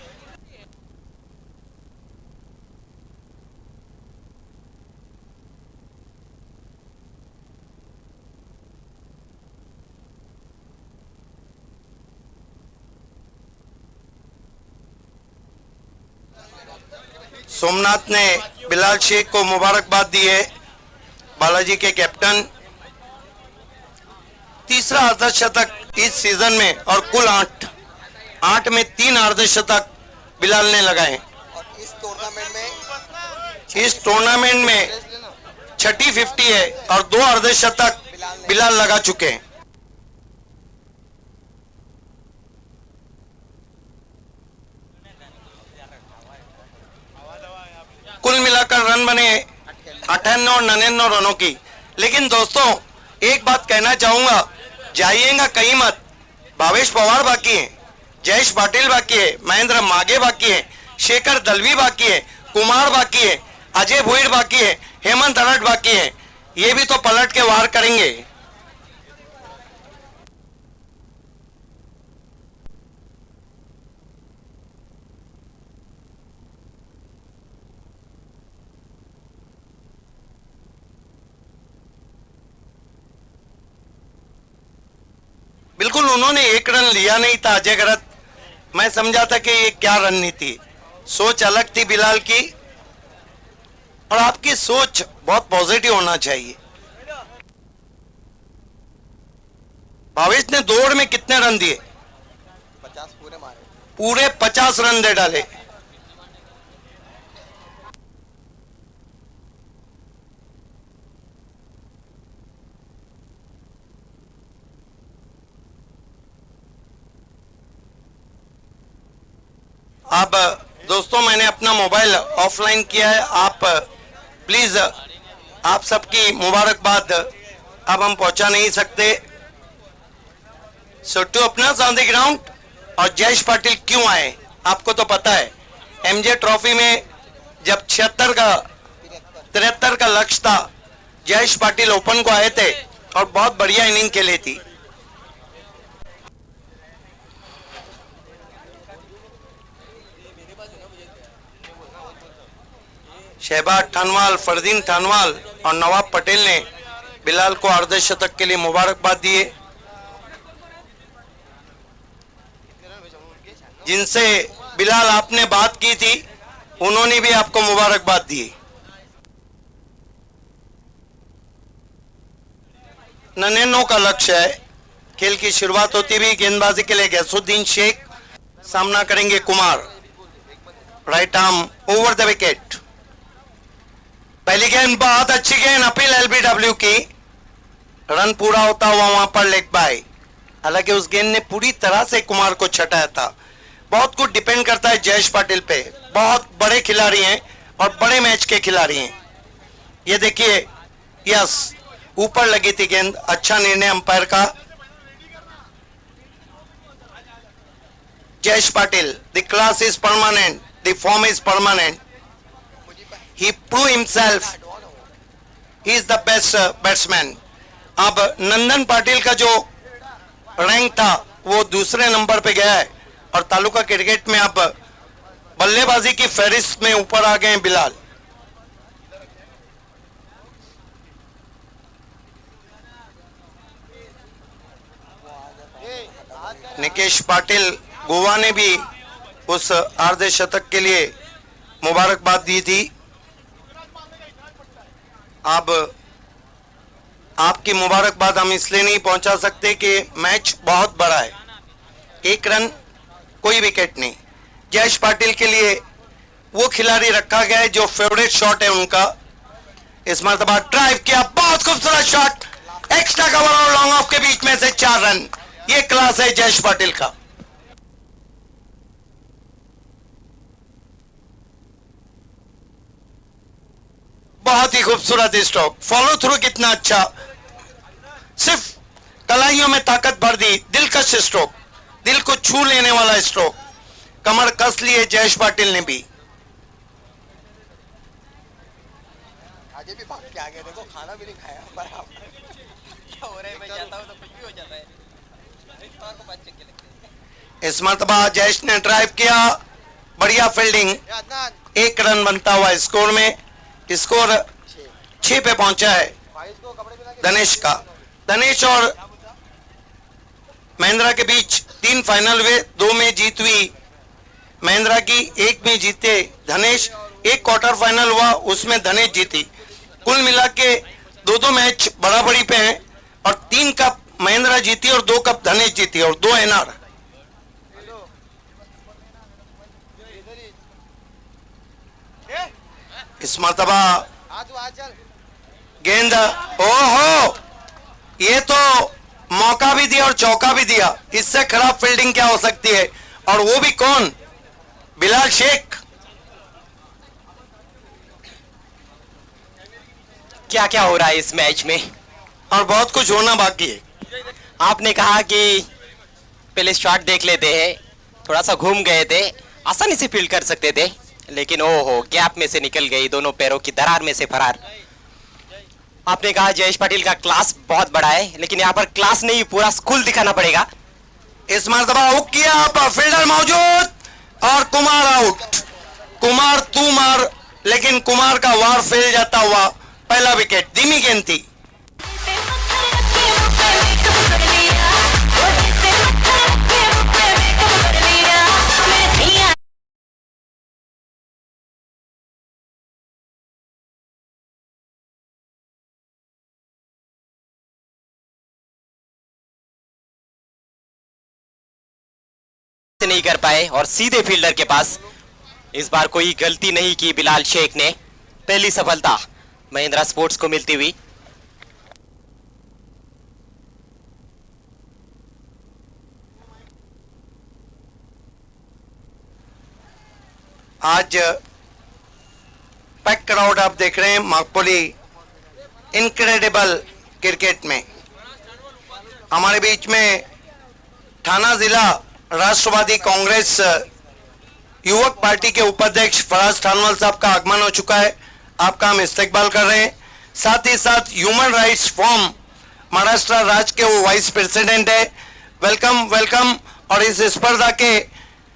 सोमनाथ ने बिलाल शेख को मुबारकबाद दी है, बालाजी के कैप्टन। तीसरा अर्धशतक इस सीजन में और कुल 8 में 3 अर्धशतक बिलाल ने लगाए। और इस टूर्नामेंट में छठी 50 है और 2 अर्धशतक बिलाल लगा चुके हैं। कुल मिलाकर रन बने 58 और 99 रनों की। लेकिन दोस्तों एक बात कहना चाहूंगा, जाइएगा कहीं मत। भावेश पवार बाकी है, जयेश पाटिल बाकी है, महेंद्र मागे बाकी है, शेखर दलवी बाकी है, कुमार बाकी है, अजय भुईर बाकी है, हेमंत अरट बाकी है। ये भी तो पलट के वार करेंगे। बिल्कुल उन्होंने एक रन लिया नहीं था अजय गरत। मैं समझा था कि ये क्या रणनीति, सोच अलग थी बिलाल की, और आपकी सोच बहुत पॉजिटिव होना चाहिए। भावेश ने 2 ओवर में कितने रन दिए? 50 पूरे मारे। पूरे 50 रन दे डाले। अब दोस्तों मैंने अपना मोबाइल ऑफलाइन किया है, आप प्लीज आप सबकी मुबारकबाद अब हम पहुंचा नहीं सकते। सो टू अपना ऑन द ग्राउंड। और जयेश पाटिल क्यों आए आपको तो पता है, एमजे ट्रॉफी में जब 73 का लक्ष्य था, जयेश पाटिल ओपन को आए थे और बहुत बढ़िया इनिंग खेली थी। शहबाज ठानवाल, फरदीन ठानवाल और नवाब पटेल ने बिलाल को अर्धशतक के लिए मुबारकबाद दिए। जिनसे बिलाल आपने बात की थी उन्होंने भी आपको मुबारकबाद दी। नन्हे का लक्ष्य है। खेल की शुरुआत होती हुई गेंदबाजी के लिए गैसुद्दीन शेख, सामना करेंगे Kumar, right arm over the wicket. पहली गेंद बहुत अच्छी गेंद, अपील एलबीडब्ल्यू की, रन पूरा होता हुआ वहां पर लेग बाय। हालांकि उस गेंद ने पूरी तरह से कुमार को छटाया था। बहुत कुछ डिपेंड करता है जयेश पाटिल पे, बहुत बड़े खिलाड़ी हैं और बड़े मैच के खिलाड़ी हैं। ये देखिए, यस ऊपर लगी थी गेंद, अच्छा निर्णय अंपायर का। Jayesh Patil, the class is permanent, the form is permanent, he proved himself, he is the best batsman। अब नंदन पाटिल का जो रैंक था वो दूसरे नंबर पे गया है और तालुका क्रिकेट में अब बल्लेबाजी की फहरिस्त में ऊपर आ गए हैं बिलाल। निकेश पाटिल गोवा ने भी उस अर्धशतक के लिए मुबारकबाद दी थी। अब आपकी मुबारकबाद हम इसलिए नहीं पहुंचा सकते कि मैच बहुत बड़ा है, 1 रन कोई विकेट नहीं। जयेश पाटिल के लिए वो खिलाड़ी रखा गया है जो फेवरेट शॉट है उनका। इस मरतबा ड्राइव किया, बहुत खूबसूरत शॉट, एक्स्ट्रा कवर और लॉन्ग ऑफ के बीच में से 4 रन। ये क्लास है जयेश पाटिल का। बहुत ही खूबसूरत स्ट्रोक, फॉलो थ्रू कितना अच्छा, सिर्फ कलाइयों में ताकत भर दी, दिलकश स्ट्रोक, दिल को छू लेने वाला स्ट्रोक, कमर कस लिए जयेश पाटिल ने भी। आगे भी भाग के आ गए, देखो खाना भी नहीं खाया बराबर। क्या हो रहा है, मैं जाता हूं तो कुछ भी हो जाता है। को बात चेक लगते हैं। इस मरतबा जयेश ने ड्राइव किया, बढ़िया फील्डिंग, 1 रन बनता हुआ स्कोर में, स्कोर 6 पे पहुंचा है धनेश का। धनेश और महेंद्रा के बीच 3 फाइनल हुए, 2 में जीत हुई महेंद्रा की, 1 में जीते धनेश, 1 क्वार्टर फाइनल हुआ उसमें धनेश जीती। कुल मिला के 2-2 मैच बराबरी पे हैं और 3 कप महेंद्रा जीती और 2 कप धनेश जीती और 2 एनआर। इस मरतबा गेंद, ओहो, ये तो मौका भी दिया और चौका भी दिया, इससे खराब फील्डिंग क्या हो सकती है, और वो भी कौन, बिलाल शेख। क्या क्या हो रहा है इस मैच में, और बहुत कुछ होना बाकी है। आपने कहा कि पहले शॉट देख लेते हैं, थोड़ा सा घूम गए थे, आसानी से फील्ड कर सकते थे, लेकिन ओहो गैप में से निकल गई, दोनों पैरों की दरार में से फरार। आपने कहा जयेश पाटिल का क्लास बहुत बड़ा है, लेकिन यहाँ पर क्लास नहीं पूरा स्कूल दिखाना पड़ेगा। इस मरतबा हुक किया, फील्डर मौजूद और कुमार आउट। कुमार तू मार, लेकिन कुमार का वार फेल जाता हुआ पहला विकेट। धीमी गेंद थी। नहीं कर पाए और सीधे फील्डर के पास। इस बार कोई गलती नहीं की बिलाल शेख ने। पहली सफलता महिंद्रा स्पोर्ट्स को मिलती हुई। आज पैक क्राउड आप देख रहे हैं माकपोली इनक्रेडिबल क्रिकेट में। हमारे बीच में थाना जिला राष्ट्रवादी कांग्रेस युवक पार्टी के उपाध्यक्ष फराज थानवाल साहब का आगमन हो चुका है। आपका हम इस्तकबाल कर रहे हैं। साथ ही साथ ह्यूमन राइट्स फॉर्म महाराष्ट्र राज्य के वो वाइस प्रेसिडेंट है। Welcome welcome. और इस स्पर्धा के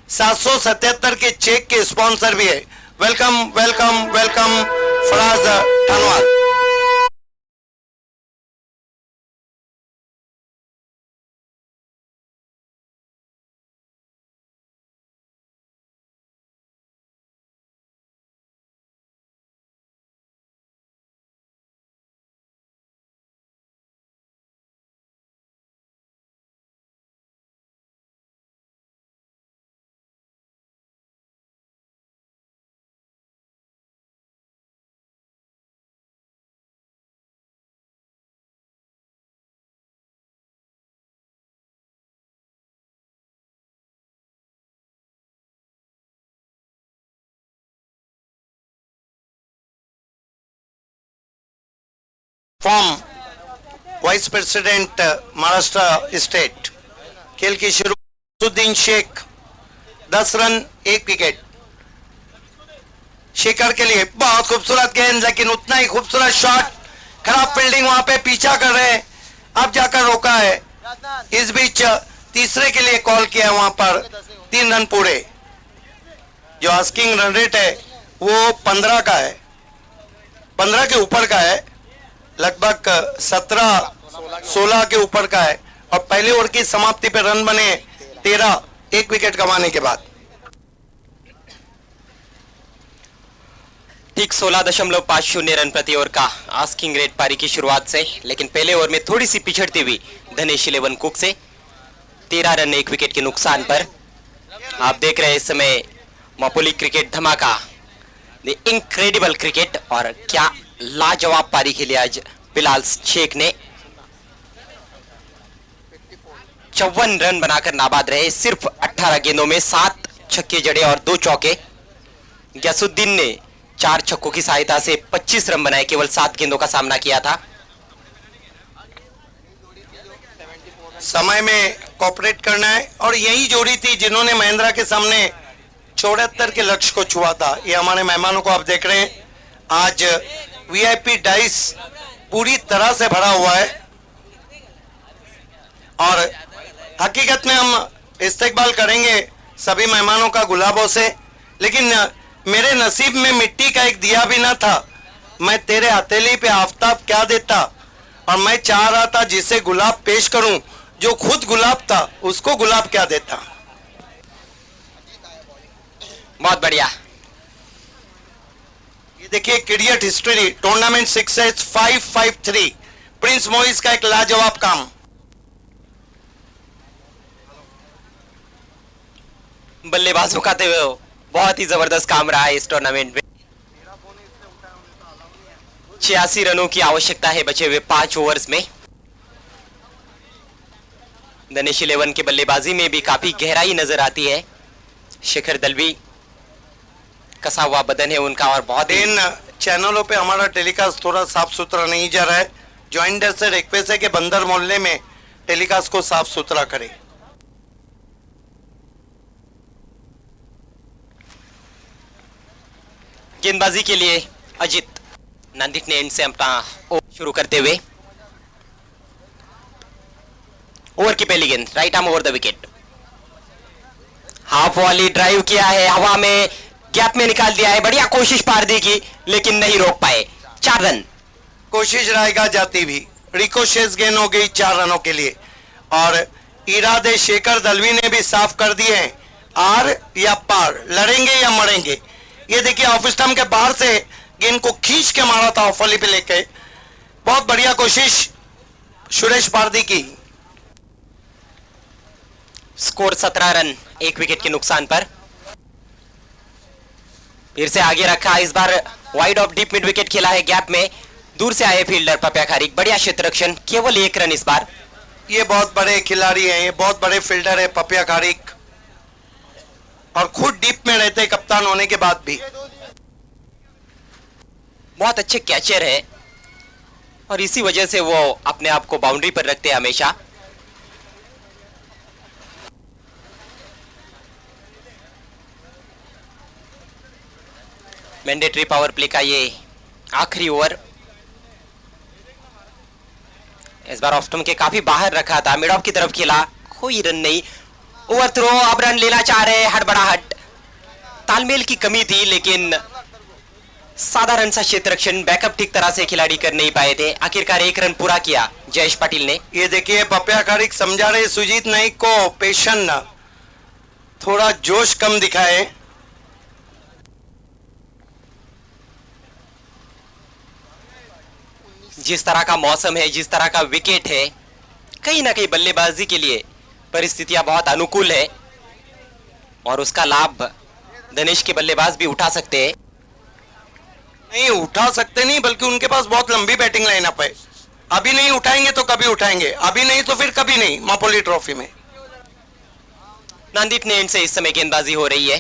777 के चेक के स्पॉन्सर भी है। Welcome welcome welcome Faraz Thanwal. Former vice president Maharashtra state. खेल की शुरुआत सुद्दीन शेख 10 रन 1 विकेट। शेखर के लिए बहुत खूबसूरत गेंद, लेकिन उतना ही खूबसूरत शॉट। खराब फील्डिंग वहां पे, पीछा कर रहे हैं, अब जाकर रोका है। इस बीच तीसरे के लिए कॉल किया वहां पर 3 रन पूरे। जो आस्किंग रन रेट है वो 15 का है, 15 के ऊपर का है, लगभग 17-16 के ऊपर का है। और पहले ओवर की समाप्ति पे रन बने 13 1 विकेट गंवाने के बाद। ठीक 16.50 रन प्रति ओवर का आस्किंग रेट पारी की शुरुआत से। लेकिन पहले ओवर में थोड़ी सी पिछड़ती हुई धनेश 11 कुक से 13 रन 1 विकेट के नुकसान पर। आप देख रहे हैं इस समय मापोली क्रिकेट धमाका, द इनक्रेडिबल क्रिकेट। और क्या लाजवाब पारी खेली आज बिलाल शेख ने। 54 रन बनाकर नाबाद रहे। सिर्फ 18 गेंदों में 7 छक्के जड़े और 2 चौके। गयासुद्दीन ने 4 छक्कों की सहायता से 25 रन बनाए, केवल 7 गेंदों का सामना किया था। समय में कॉपरेट करना है। और यही जोड़ी थी जिन्होंने महिंद्रा के सामने 74 के लक्ष्य को छुआ था। ये हमारे मेहमानों को आप देख रहे हैं। आज वीआईपी डाइस पूरी तरह से भरा हुआ है। और हकीकत में हम इस्तकबाल करेंगे सभी मेहमानों का गुलाबों से, लेकिन मेरे नसीब में मिट्टी का एक दिया भी ना था। मैं तेरे हथेली पे आफताब क्या देता। और मैं चाह रहा था जिसे गुलाब पेश करूं, जो खुद गुलाब था उसको गुलाब क्या देता। बहुत बढ़िया। ये देखिए cricket history, tournament success 553, Prince Moiz का एक लाजवाब काम। बल्लेबाजों का तो बहुत ही जबरदस्त काम रहा है इस टूर्नामेंट में। 86 रनों की आवश्यकता है बचे हुए 5 ओवर्स में। धनेश 11 के बल्लेबाजी में भी काफी गहराई नजर आती है। शेखर दलवी, कसा हुआ बदन है उनका। और बहुत इन चैनलों पे हमारा टेलीकास्ट थोड़ा साफ सुथरा नहीं जा रहा है। ज्वाइंटर से रिक्वेस्ट है कि बंदर मोहल्ले में टेलीकास्ट को साफ सुथरा करें। गेंदबाजी के लिए अजित नांदिक ने एंड से अपना ओवर शुरू करते हुए ओवर की पहली गेंद right arm over the wicket. Half वाली ड्राइव किया है, हवा में गैप में निकाल दिया है। बढ़िया कोशिश पारदी की, लेकिन नहीं रोक पाए। 4 रन। कोशिश रहेगा जाती भी। रिकोशेस गेंद हो गई 4 रनों के लिए। और इरादे शेखर दलवी ने भी साफ कर दिए हैं, आर या पार, लड़ेंगे या मरेंगे। ये देखिए ऑफ स्टंप के बाहर से गेंद को खींच के मारा था ऑफ वाली पे लेके। बहुत बढ़िया कोशिश सुरेश पारदी की। स्कोर 17 रन, 1 विकेट के नुकसान पर। फिर से आगे रखा, इस बार wide of deep mid wicket खेला है गैप में, दूर से आए फील्डर पप्या खारिक, बढ़िया क्षेत्र रक्षण, केवल 1 रन इस बार। ये बहुत बड़े खिलाड़ी हैं, ये बहुत बड़े फील्डर है पप्या खारिक, और खुद डीप में रहते कप्तान होने के बाद भी। बहुत अच्छे कैचर है और इसी वजह से वो अपने आप को बाउंड्री पर रखते हैं हमेशा। मैंडेटरी पावर प्ले का ये आखिरी ओवर, इस बार ऑफ स्टंप के काफी बाहर रखा था, मिड ऑफ की तरफ खेला, कोई रन नहीं। ओवर थ्रो, अब रन लेना चाह रहे, हड़बड़ाहट, तालमेल की कमी थी, लेकिन साधारण सा क्षेत्र रक्षण, बैकअप ठीक तरह से खिलाड़ी कर नहीं पाए थे। आखिरकार 1 रन पूरा किया जयेश पाटिल ने। ये देखिए पप्या खारिक समझा रहे सुजीत नाइक को, पेशन थोड़ा जोश कम दिखाए। जिस तरह का मौसम है, जिस तरह का विकेट है, कहीं ना कहीं बल्लेबाजी के लिए परिस्थितियां बहुत अनुकूल है और उसका लाभ दिनेश के बल्लेबाज भी उठा सकते हैं। नहीं उठा सकते नहीं, बल्कि उनके पास बहुत लंबी बैटिंग लाइनअप है। अभी नहीं उठाएंगे तो कभी उठाएंगे, अभी नहीं तो फिर कभी नहीं। मापोली ट्रॉफी में नंदीप ने इनसे इस समय गेंदबाजी हो रही है।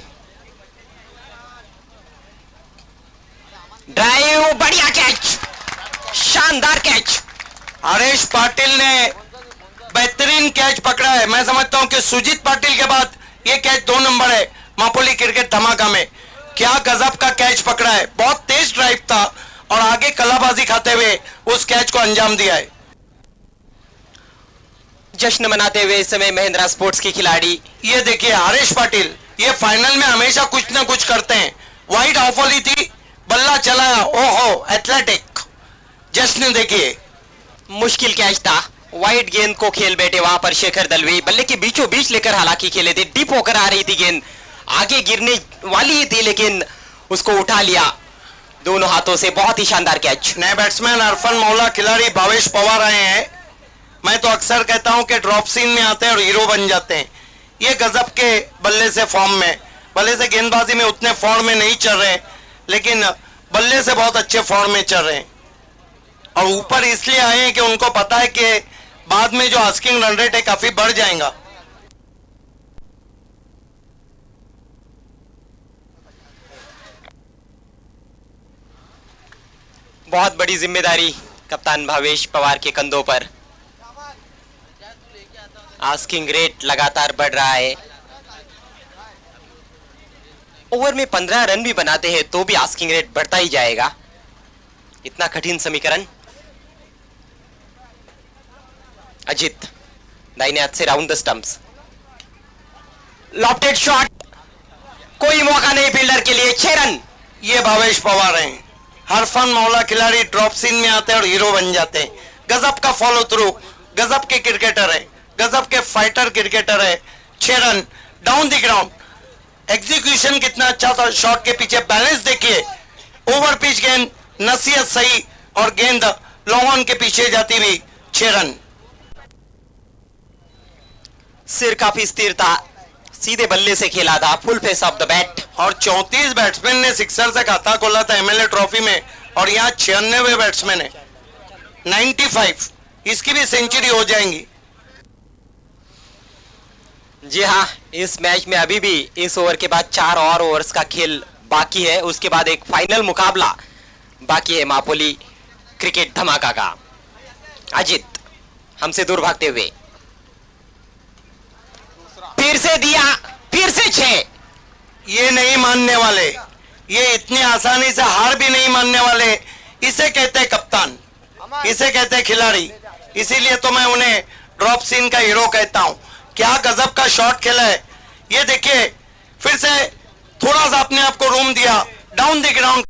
ड्राइव, बढ़िया कैच, शानदार कैच। हरेश पाटिल ने बेहतरीन कैच पकड़ा है। मैं समझता हूं कि सुजीत पाटिल के बाद ये कैच 2 नंबर है मापोली क्रिकेट धमाका में। क्या गजब का कैच पकड़ा है, बहुत तेज ड्राइव था और आगे कलाबाजी खाते हुए उस कैच को अंजाम दिया है। जश्न मनाते हुए इस समय महिंद्रा स्पोर्ट्स के खिलाड़ी। ये देखिए हरीश पाटिल, ये फाइनल में हमेशा कुछ ना कुछ करते हैं। वाइड ऑफ वाली थी, बल्ला चलाया, ओहो एथलेटिक। जश्न देखिए, मुश्किल कैच था, वाइड गेंद को खेल बैठे वहां पर शेखर दलवी, बल्ले के बीचों बीच लेकर हालांकि खेले थे, डीप होकर आ रही थी गेंद, आगे गिरने वाली ही थी लेकिन उसको उठा लिया दोनों हाथों से। बहुत ही शानदार कैच। नए बैट्समैन अरफन मौला, खिलाड़ी भावेश पवार आए हैं। मैं तो अक्सर कहता हूं कि ड्रॉप सीन में आते हैं और हीरो बन जाते हैं। ये गजब के बल्ले से फॉर्म में, बल्ले से गेंदबाजी में उतने फॉर्म में नहीं चल रहे, लेकिन बल्ले से बहुत अच्छे फॉर्म में चल रहे हैं। और ऊपर इसलिए आए हैं कि उनको पता है कि बाद में जो आस्किंग रन रेट है काफी बढ़ जाएगा। बहुत बड़ी जिम्मेदारी कप्तान भावेश पवार के कंधों पर। आस्किंग रेट लगातार बढ़ रहा है। ओवर में 15 रन भी बनाते हैं तो भी आस्किंग रेट बढ़ता ही जाएगा। इतना कठिन समीकरण। अजित दाहिने हाथ से round the stumps, lofted shot, कोई मौका नहीं फील्डर के लिए, 6 रन। ये भावेश पवार हैं, हरफन मौला खिलाड़ी, ड्रॉप सीन में आते हैं और हीरो बन जाते हैं। गजब का फॉलो थ्रू, गजब के क्रिकेटर है, गजब के फाइटर क्रिकेटर है। 6 run down the ground. Execution कितना अच्छा था, शॉट के पीछे बैलेंस देखिए, ओवर पिच गेंद, नसीहत सही और गेंद लॉन्ग ऑन के पीछे जाती हुई 6 रन। सिर काफी स्थिर था, सीधे बल्ले से खेला था, full face of the bat. और 34 बैट्समैन ने सिक्सर से खाता खोला था एमएलए ट्रॉफी में, और यहाँ 96 बैट्समैन है, 95। इसकी भी सेंचुरी हो जाएंगी। जी हाँ, इस मैच में अभी भी इस ओवर के बाद 4 और ओवर्स का खेल बाकी है। उसके बाद एक फाइनल मुकाबला बाकी है मापोली क्रिकेट धमाका का। अजित हमसे दूर भागते हुए, फिर से दिया, फिर से 6। ये नहीं मानने वाले, ये इतनी आसानी से हार भी नहीं मानने वाले, इसे कहते हैं कप्तान, इसे कहते हैं खिलाड़ी। इसीलिए तो मैं उन्हें ड्रॉप सीन का हीरो कहता हूं। क्या गजब का शॉट खेला है। ये देखिए, फिर से थोड़ा सा अपने आप को रूम दिया, down the ground.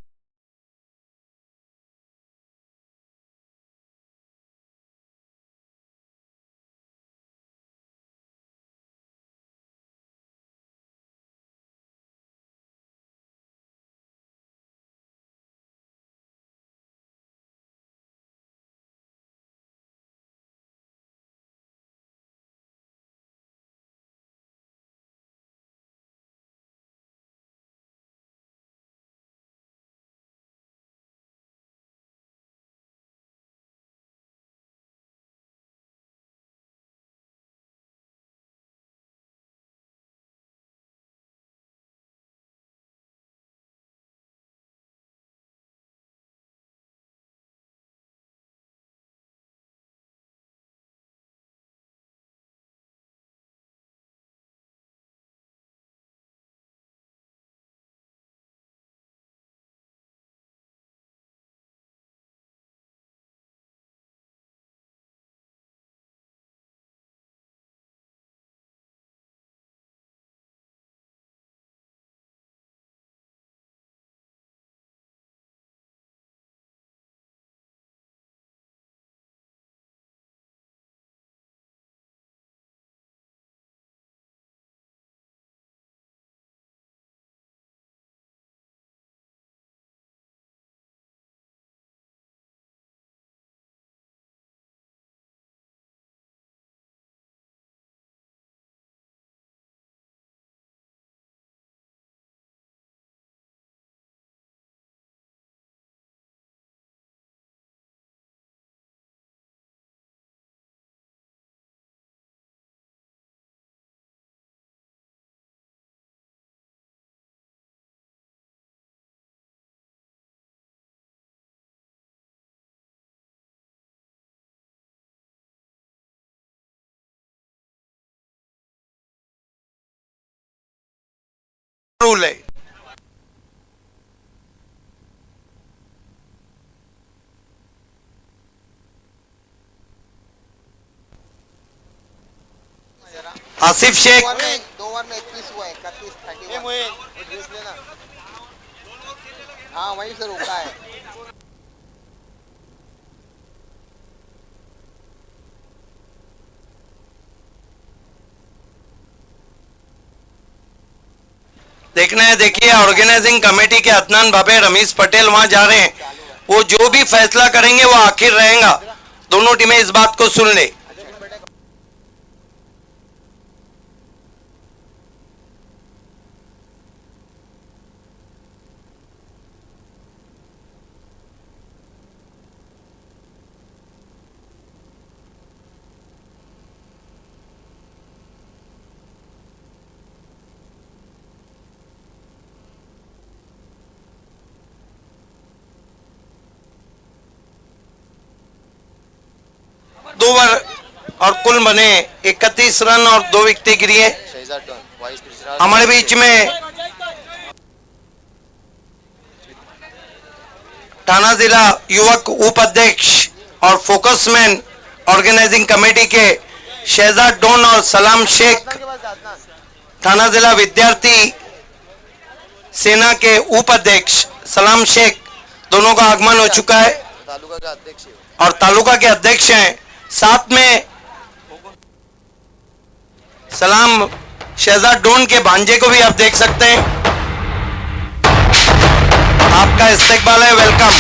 Asif Shaikh, 2 over में 21 हुआ है, 31-31 ड्रेस लेना। हाँ वहीं से रुका है। देखना है। देखिए ऑर्गेनाइजिंग कमेटी के अदनान भाभे, रमीज पटेल वहां जा रहे हैं। वो जो भी फैसला करेंगे वो आखिर रहेगा। दोनों टीमें इस बात को सुन ले। दो ओवर और कुल बने 31 रन और 2 विकेटें गिरी है। हमारे बीच में थाना जिला युवक उपाध्यक्ष और फोकसमैन ऑर्गेनाइजिंग कमेटी के शहजाद डोन और सलाम शेख, थाना जिला विद्यार्थी सेना के उपाध्यक्ष सलाम शेख, दोनों का आगमन हो चुका है तालुका का अध्यक्ष और तालुका के अध्यक्ष हैं। साथ में सलाम शहजाद डोन के भांजे को भी आप देख सकते हैं। आपका इस्तेकबाल है, welcome.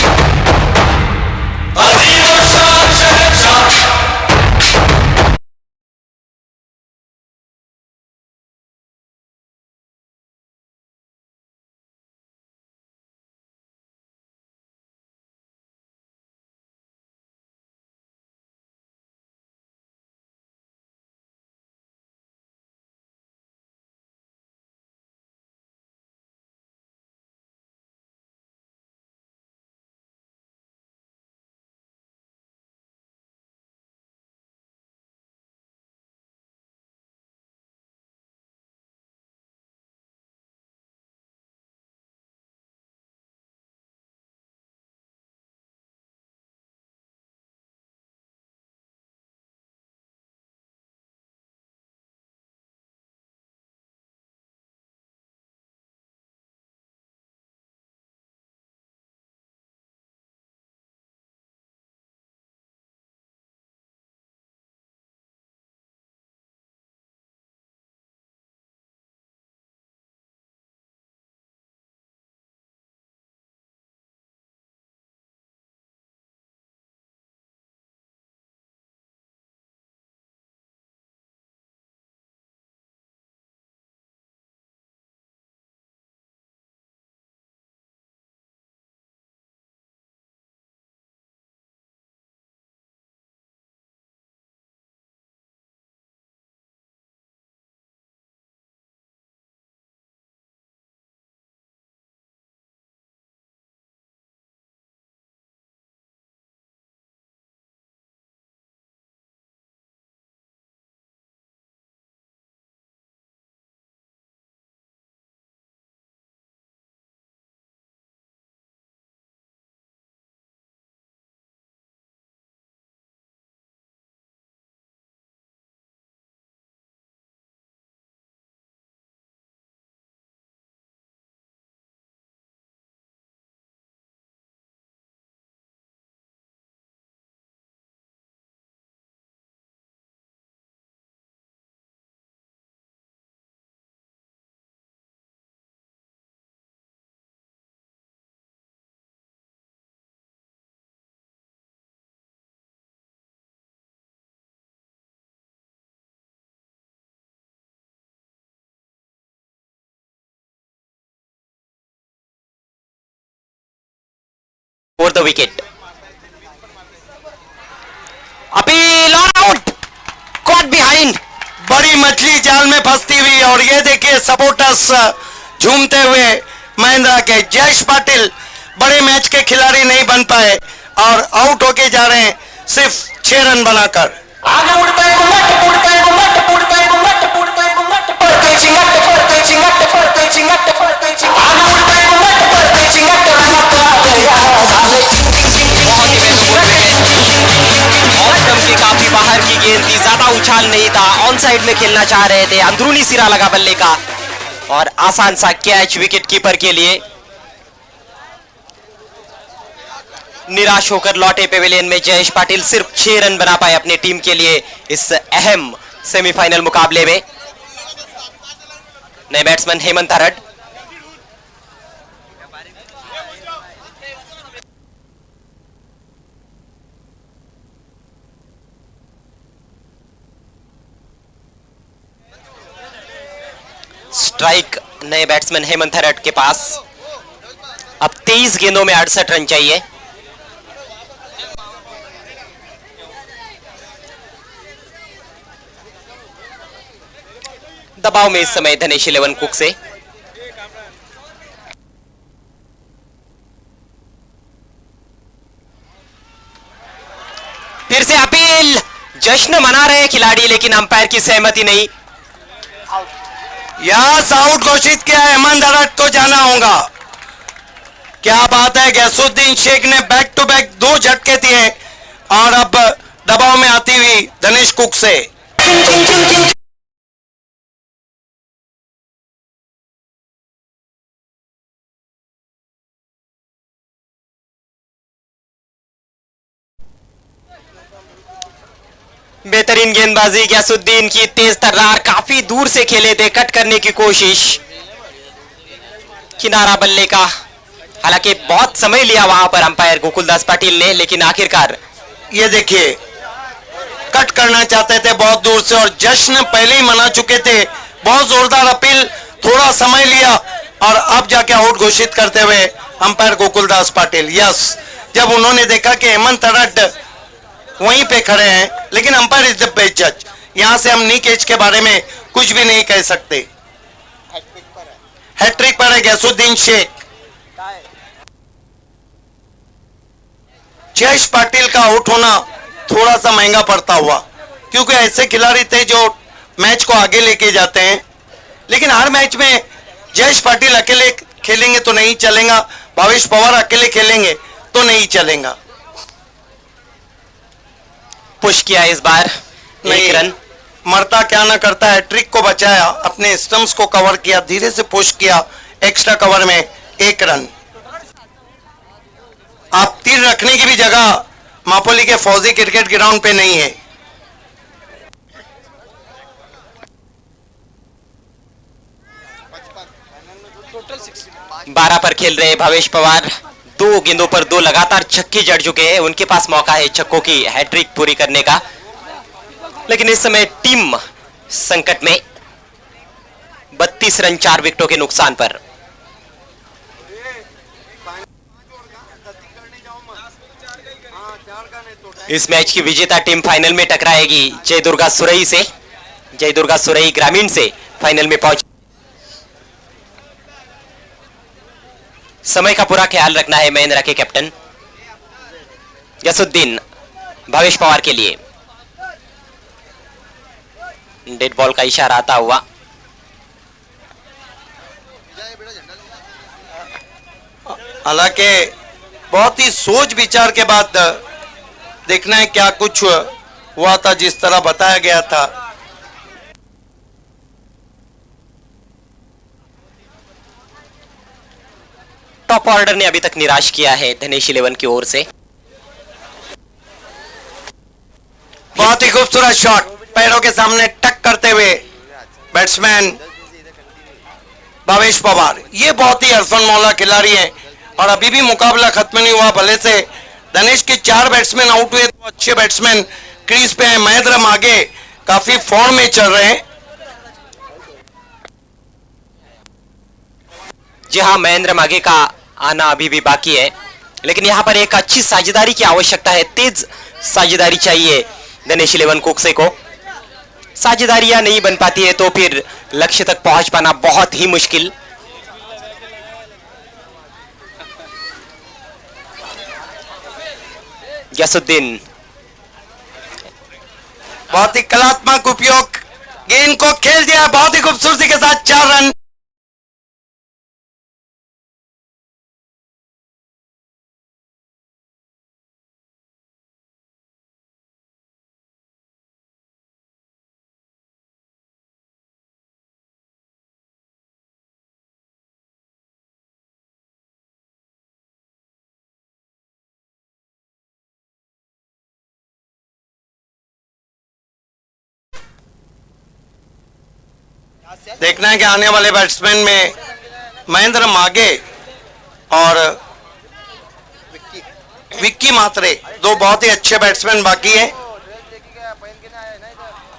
For the wicket. Appeal out. Caught behind. बड़ी मछली जाल में फंसती हुई और ये देखिए सपोर्टर्स झूमते हुए महिंद्रा के जयेश पाटिल बड़े मैच के खिलाड़ी नहीं बन पाए और आउट होके जा रहे हैं सिर्फ 6 रन बनाकर। आगे उड़ता है गुम्मट, उड़ता है गुम्मट, उड़ता है गुम्मट, उड़ता है गुम्मट, पड़ते चिंगट, पड़ते चिंगट, पड़ते चिंगट, पड़ते चिंगट, आगे उड़ता है गुम्मट, पड़ते चिंगट, रन आ गया, साले चिंग चिंग चिंग, बहुत ही महत्वपूर्ण विकेट। ऑफ स्टंप के काफी बाहर की गेंद थी, ज्यादा उछाल नहीं था, ऑन साइड में खेलना चाह रहे थे, अंदरूनी सिरा लगा बल्ले का और आसान सा कैच विकेट कीपर के लिए। निराश होकर लौटे पेविलियन में जयेश पाटिल, सिर्फ 6 रन बना पाए अपनी टीम के लिए इस अहम सेमीफाइनल मुकाबले में। नए बैट्समैन हेमंत हरड, स्ट्राइक नए बैट्समैन हेमंत हरड के पास। अब 23 गेंदों में 68 रन चाहिए। दबाव में इस समय धनेश 11 कुक से। फिर से अपील, जश्न मना रहे खिलाड़ी लेकिन अंपायर की सहमति नहीं। यस, आउट घोषित किया है। हेमंत हरड को जाना होगा। क्या बात है, गैसुद्दीन शेख ने बैक टू बैक 2 झटके दिए और अब दबाव में आती हुई धनेश कुक से। बेहतरीन गेंदबाजी गैसुद्दीन की, तेज तर्रार, काफी दूर से खेले थे, कट करने की कोशिश, किनारा बल्ले का। हालांकि बहुत समय लिया वहां पर अंपायर गोकुलदास पाटिल ने, लेकिन आखिरकार ये देखिए, कट करना चाहते थे बहुत दूर से और जश्न पहले ही मना चुके थे। बहुत जोरदार अपील, थोड़ा समय लिया और अब जाके आउट घोषित करते हुए अंपायर गोकुलदास पाटिल। यस, जब उन्होंने देखा कि हेमंत हरड वहीं पे खड़े हैं, लेकिन अंपायर इज द बेस्ट जज। यहां से हम नी कैच के बारे में कुछ भी नहीं कह सकते। हैट्रिक पर है गैसुद्दीन शेख। जयेश पाटिल का आउट होना थोड़ा सा महंगा पड़ता हुआ, क्योंकि ऐसे खिलाड़ी थे जो मैच को आगे लेके जाते हैं, लेकिन हर मैच में जयेश पाटिल अकेले खेलेंगे तो नहीं चलेगा, भावेश पवार अकेले खेलेंगे तो नहीं चलेगा। पुश किया इस बार, नहीं, 1 रन। मरता क्या ना करता है, ट्रिक को बचाया, अपने स्टंप्स को कवर किया, धीरे से पुश किया, एक्स्ट्रा कवर में 1 रन। आप तीर रखने की भी जगह मापोली के फौजी क्रिकेट ग्राउंड पे नहीं है। टोटल 12 पर खेल रहे भावेश पवार, 2 गेंदों पर 2 लगातार छक्के जड़ चुके हैं। उनके पास मौका है छक्कों की हैट्रिक पूरी करने का, लेकिन इस समय टीम संकट में। 32 रन 4 विकेटों के नुकसान पर। इस मैच की विजेता टीम फाइनल में टकराएगी जय दुर्गा सुरई से। जय दुर्गा सुरई ग्रामीण से फाइनल में पहुंच। समय का पूरा ख्याल रखना है महेंद्र के कैप्टन गैसुद्दीन भावेश पवार के लिए। डेड बॉल का इशारा आता हुआ। हालांकि बहुत ही सोच विचार के बाद देखना है क्या कुछ हुआ था, जिस तरह बताया गया था। टॉप ऑर्डर ने अभी तक निराश किया है धनेश 11 की ओर से। बहुत ही खूबसूरत शॉट, पैरों के सामने टक करते हुए बैट्समैन भावेश पवार। ये बहुत ही अरफन मौला खिलाड़ी हैं और अभी भी मुकाबला खत्म नहीं हुआ। भले से धनेश के 4 बैट्समैन आउट हुए तो अच्छे बैट्समैन क्रीज पे हैं। महेंद्र मागे काफी फॉर्म में चल रहे हैं। जी हाँ, महेंद्र मागे का आना अभी भी बाकी है, लेकिन यहां पर एक अच्छी साझेदारी की आवश्यकता है। तेज साझेदारी चाहिए धनेश 11 कुकसे को। साझेदारियां नहीं बन पाती है तो फिर लक्ष्य तक पहुंच पाना बहुत ही मुश्किल। गैसुद्दीन बहुत ही कलात्मक उपयोग, गेंद को खेल दिया बहुत ही खूबसूरती के साथ। 4 रन। देखना है कि आने वाले बैट्समैन में महेंद्र मागे और विक्की विक्की मात्रे, दो बहुत ही अच्छे बैट्समैन बाकी हैं।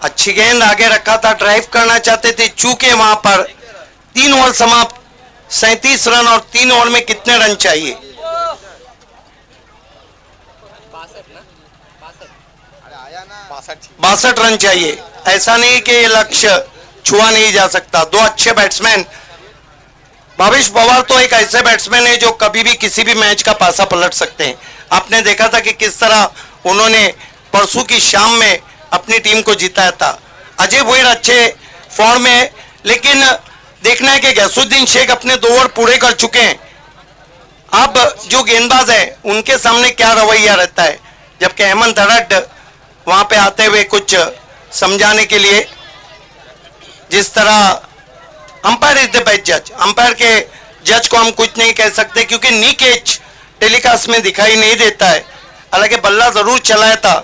अच्छी गेंद आगे रखा था, ड्राइव करना चाहते थे, चूके वहां पर 3 ओवर समाप्त, 37 रन, और 3 ओवर में कितने रन चाहिए? 62 रन चाहिए। ऐसा नहीं कि ये लक्ष्य छुआ नहीं जा सकता। दो अच्छे बैट्समैन, भावेश पवार तो एक ऐसे बैट्समैन है जो कभी भी किसी भी मैच का पासा पलट सकते हैं। आपने देखा था कि किस तरह उन्होंने परसों की शाम में अपनी टीम को जिताया था। अजय वोइर अच्छे फॉर्म में, लेकिन देखना है कि गैसुद्दीन शेख अपने 2 ओवर पूरे कर चुके हैं। अब जो गेंदबाज है उनके सामने क्या रवैया रहता है, जबकि हेमंत हरड वहां पे आते हुए कुछ समझाने के लिए, जिस तरह अंपायर इज द बेस्ट जज, अंपायर के जज को हम कुछ नहीं कह सकते क्योंकि नी कैच टेलीकास्ट में दिखाई नहीं देता है। हालांकि बल्ला जरूर चलाया था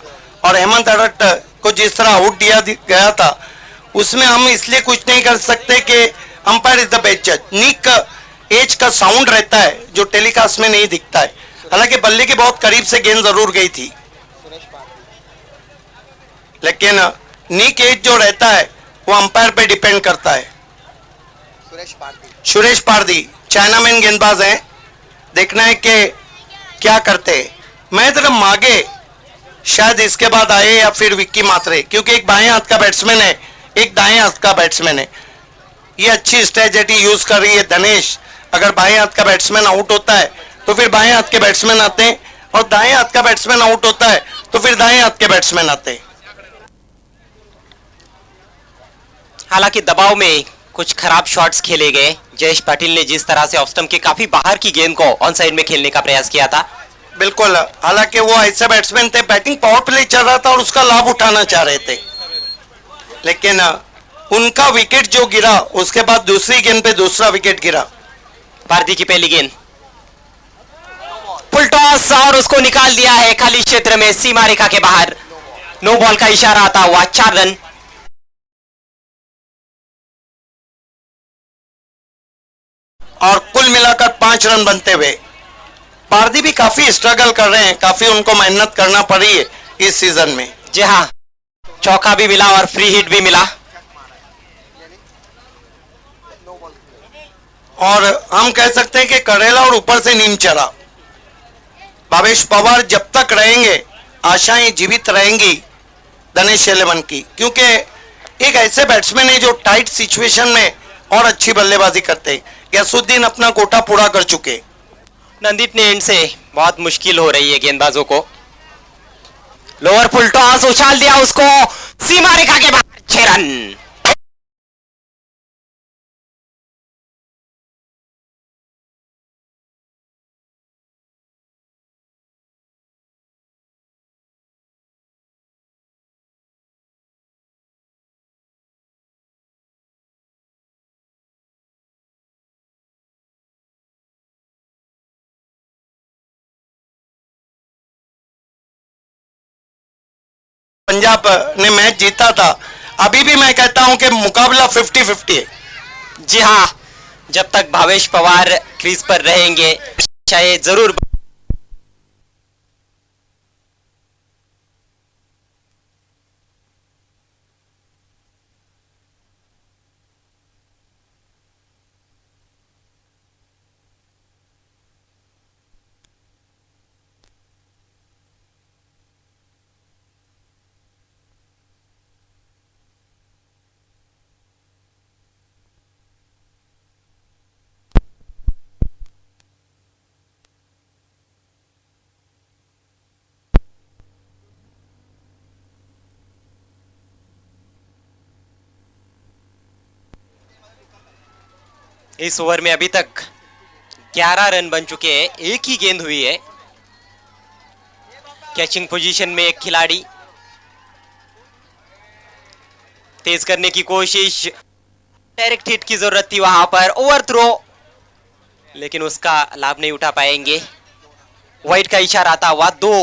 और हेमंत हरट को जिस तरह आउट दिया गया था उसमें हम इसलिए कुछ नहीं कर सकते कि अंपायर इज द बेस्ट जज। नीक एज का साउंड रहता है जो टेलीकास्ट में नहीं दिखता है। हालांकि बल्ले के बहुत करीब से गेंद जरूर गई थी, लेकिन नीक एज जो रहता है वो अंपायर पे डिपेंड करता है। सुरेश पारदी चाइनामैन गेंदबाज हैं, देखना है कि क्या करते हैं। महेंद्र मागे शायद इसके बाद आए या फिर विक्की मात्रे, क्योंकि एक बाएं हाथ का बैट्समैन है, एक दाएं हाथ का बैट्समैन है। ये अच्छी स्ट्रेटेजी यूज कर रही है धनेश। अगर बाएं हाथ का बैट्समैन आउट होता है तो फिर बाएं हाथ के बैट्समैन आते हैं, और दाएं हाथ का बैट्समैन आउट होता है तो फिर दाएं हाथ के बैट्समैन आते हैं। हालांकि दबाव में कुछ खराब शॉट्स खेले गए। जयेश पाटिल ने जिस तरह से ऑफ स्टंप के काफी बाहर की गेंद को ऑन साइड में खेलने का प्रयास किया था, बिल्कुल। हालांकि वो ऐसे बैट्समैन थे, बैटिंग पावर प्ले चल रहा था और उसका लाभ उठाना चाह रहे थे, लेकिन उनका विकेट जो गिरा उसके बाद दूसरी गेंद पे दूसरा विकेट गिरा। पारदी की पहली गेंद फुल टॉस और उसको निकाल दिया है खाली क्षेत्र में, सीमा रेखा के बाहर। नो बॉल का इशारा आता हुआ 4 रन। और कुल मिलाकर 5 रन बनते हुए पारदी भी काफी स्ट्रगल कर रहे हैं, काफी उनको मेहनत करना पड़ी है इस सीजन में। जी हाँ, चौका भी मिला और फ्री हिट भी मिला। और हम कह सकते हैं कि करेला और ऊपर से नीम चढ़ा। भावेश पवार जब तक रहेंगे आशाएं जीवित रहेंगी धनेश 11 की, क्योंकि एक ऐसे बैट्समैन है जो टाइट सिचुएशन में और अच्छी बल्लेबाजी करते हैं। गैसुद्दीन अपना कोटा पूरा कर चुके। नंदीप ने एंड से बहुत मुश्किल हो रही है गेंदबाजों को। लोअर फुल टॉस उछाल दिया उसको, सीमा रेखा के बाहर 6 रन। पंजाब ने मैच जीता था। अभी भी मैं कहता हूं कि मुकाबला 50-50 है। जी हाँ, जब तक भावेश पवार क्रीज पर रहेंगे शायद जरूर। इस ओवर में अभी तक 11 रन बन चुके हैं, एक ही गेंद हुई है। कैचिंग पोजीशन में एक खिलाड़ी, तेज करने की कोशिश, डायरेक्ट हिट की जरूरत थी वहां पर, ओवर थ्रो, लेकिन उसका लाभ नहीं उठा पाएंगे। वाइट का इशारा आता हुआ 2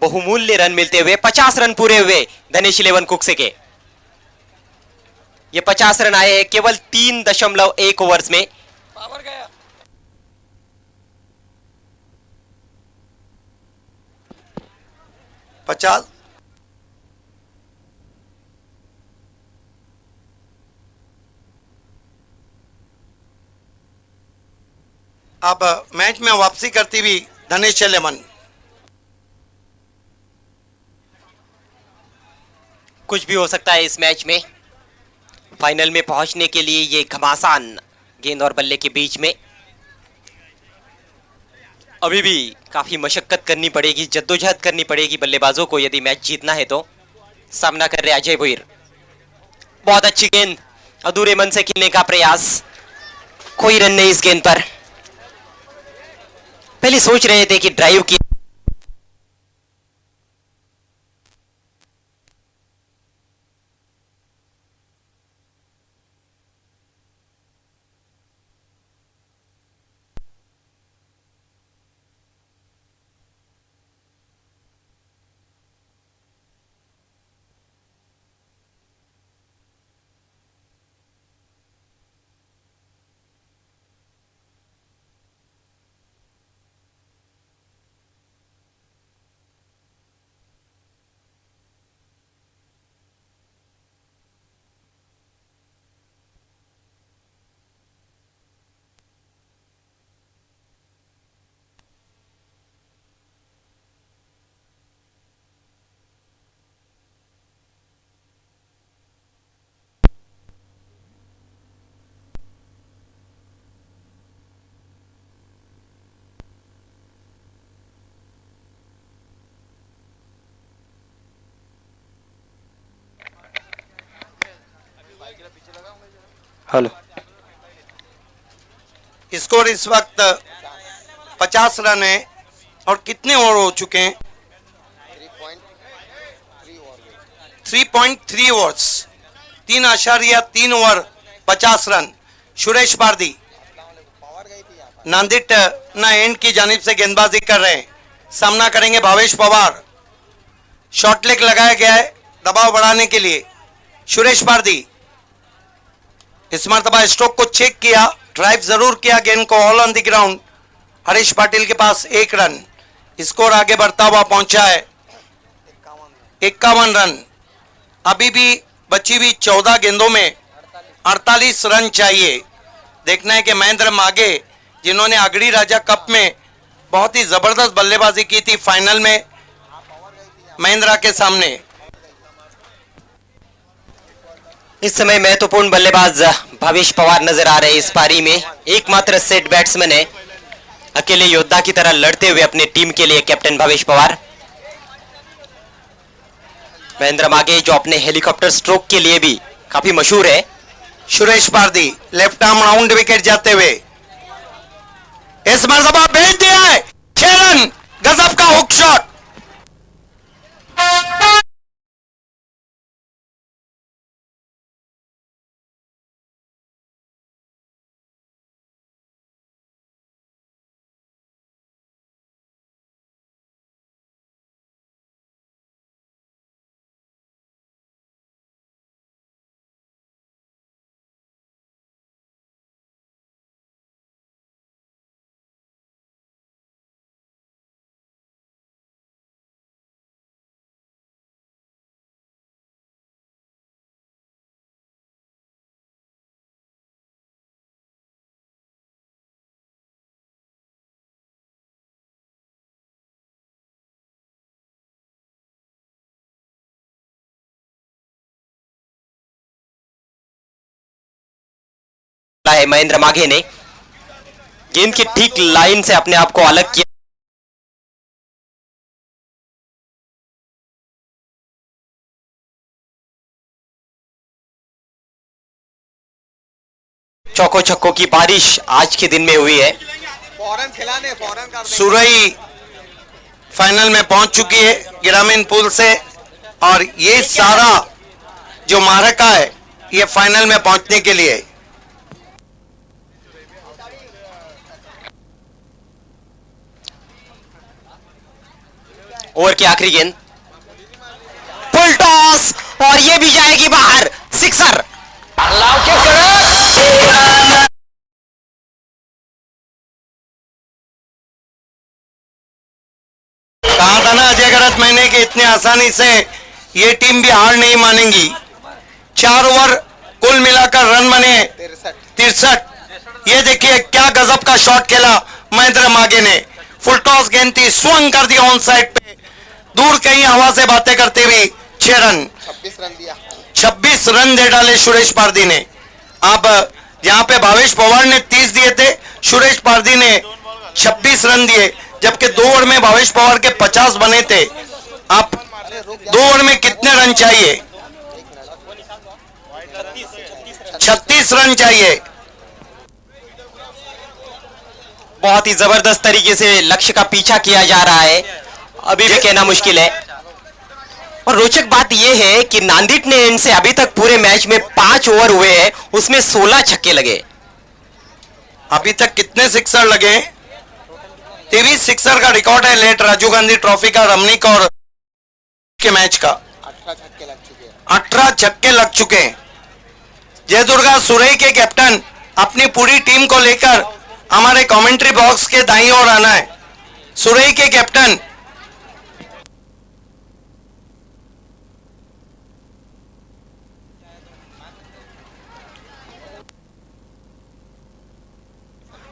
बहुमूल्य रन मिलते हुए 50 रन पूरे हुए धनेश 11 कुकसे के। ये 50 रन आए हैं केवल 3.1 ओवर्स में। पावर गया। पचास। अब मैच में वापसी करती हुई धनेश चेलेमन। कुछ भी हो सकता है इस मैच में। फाइनल में पहुंचने के लिए ये घमासान गेंद और बल्ले के बीच में अभी भी काफी मशक्कत करनी पड़ेगी, जद्दोजहद करनी पड़ेगी बल्लेबाजों को यदि मैच जीतना है तो। सामना कर रहे अजय भुईर। बहुत अच्छी गेंद, अधूरे मन से खेलने का प्रयास, कोई रन नहीं इस गेंद पर। पहले सोच रहे थे कि ड्राइव की हेलो। स्कोर इस वक्त 50 रन है और कितने ओवर हो चुके हैं? 3.3 overs, 3.3 over 50 run. Suresh Pardi नांदिट ना एंड की जानिब से गेंदबाजी कर रहे हैं। सामना करेंगे भावेश पवार। शॉर्ट लेग लगाया गया है दबाव बढ़ाने के लिए। सुरेश पारदी इस मरतबा स्ट्रोक को चेक किया, ड्राइव जरूर किया गेंद को, all on the ground. Harish Patil के पास 1 रन। स्कोर आगे बढ़ता हुआ पहुंचा है 51 रन। अभी भी बची हुई 14 गेंदों में 48 रन चाहिए। देखना है कि महेंद्र मागे जिन्होंने अगड़ी राजा कप में बहुत ही जबरदस्त बल्लेबाजी की थी फाइनल में महिंद्रा के सामने। इस समय महत्वपूर्ण बल्लेबाज भावेश पवार नजर आ रहे इस पारी में। एकमात्र सेट बैट्समैन है, अकेले योद्धा की तरह लड़ते हुए अपने टीम के लिए कैप्टन भावेश पवार। महेंद्र मागे जो अपने हेलीकॉप्टर स्ट्रोक के लिए भी काफी मशहूर है। Suresh Pardi left arm round wicket जाते हुए इस मरतबा भेज दिया है 6 रन। गजब का हुक शॉट। है महेंद्र माघे ने गेंद की ठीक लाइन से अपने आप को अलग किया। चौको छक्कों की बारिश आज के दिन में हुई है। सुरई फाइनल में पहुंच चुकी है ग्रामीण पूल से और ये सारा जो मारका है ये फाइनल में पहुंचने के लिए। ओवर की आखिरी गेंद, फुल टॉस और ये भी जाएगी बाहर, सिक्सर। लौकिक कडक कहा था ना अजय गरत मैंने कि इतने आसानी से ये टीम भी हार नहीं मानेगी। 4 ओवर कुल मिलाकर रन बने 63। ये देखिए क्या गजब का शॉट खेला महेंद्र मागे ने। फुल टॉस गेंद थी, स्वंग कर दिया ऑन साइड पे, दूर कहीं हवा से बातें करते हुए 6 रन। 26 रन दिया। 26 रन दे डाले सुरेश पारदी ने। अब यहाँ पे भावेश पवार ने 30 दिए थे, सुरेश पारदी ने 26 रन दिए, जबकि 2 ओवर में भावेश पवार के 50 बने थे। आप 2 ओवर में कितने रन चाहिए? 36 रन चाहिए। बहुत ही जबरदस्त तरीके से लक्ष्य का पीछा किया जा रहा है, अभी भी कहना मुश्किल है। और रोचक बात यह है कि नांदेड़ ने इनसे अभी तक पूरे मैच में 5 ओवर हुए हैं, उसमें 16 छक्के लगे। अभी तक कितने सिक्सर लगे? 23 सिक्सर का रिकॉर्ड है लेट राजीव गांधी ट्रॉफी का, रमनीक और के मैच का। 18 छक्के लग चुके हैं। 18 छक्के लग चुके हैं। जय दुर्गा सुरई के कैप्टन अपनी पूरी टीम को लेकर हमारे कमेंट्री बॉक्स के दाईं ओर आना है। सुरई के कैप्टन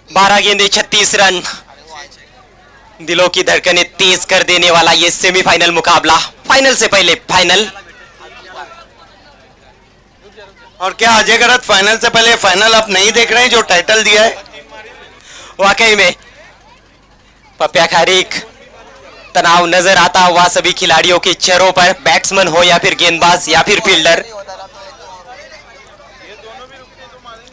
बारह गेंदे 36 रन, दिलों की धड़कनें तेज कर देने वाला ये सेमीफाइनल मुकाबला, फाइनल से पहले फाइनल। और क्या अजय गरत फाइनल से पहले फाइनल आप नहीं देख रहे हैं जो टाइटल दिया है? वाकई में पप्या खारिक तनाव नजर आता हुआ सभी खिलाड़ियों के चेहरों पर, बैट्समैन हो या फिर गेंदबाज या फिर फील्डर।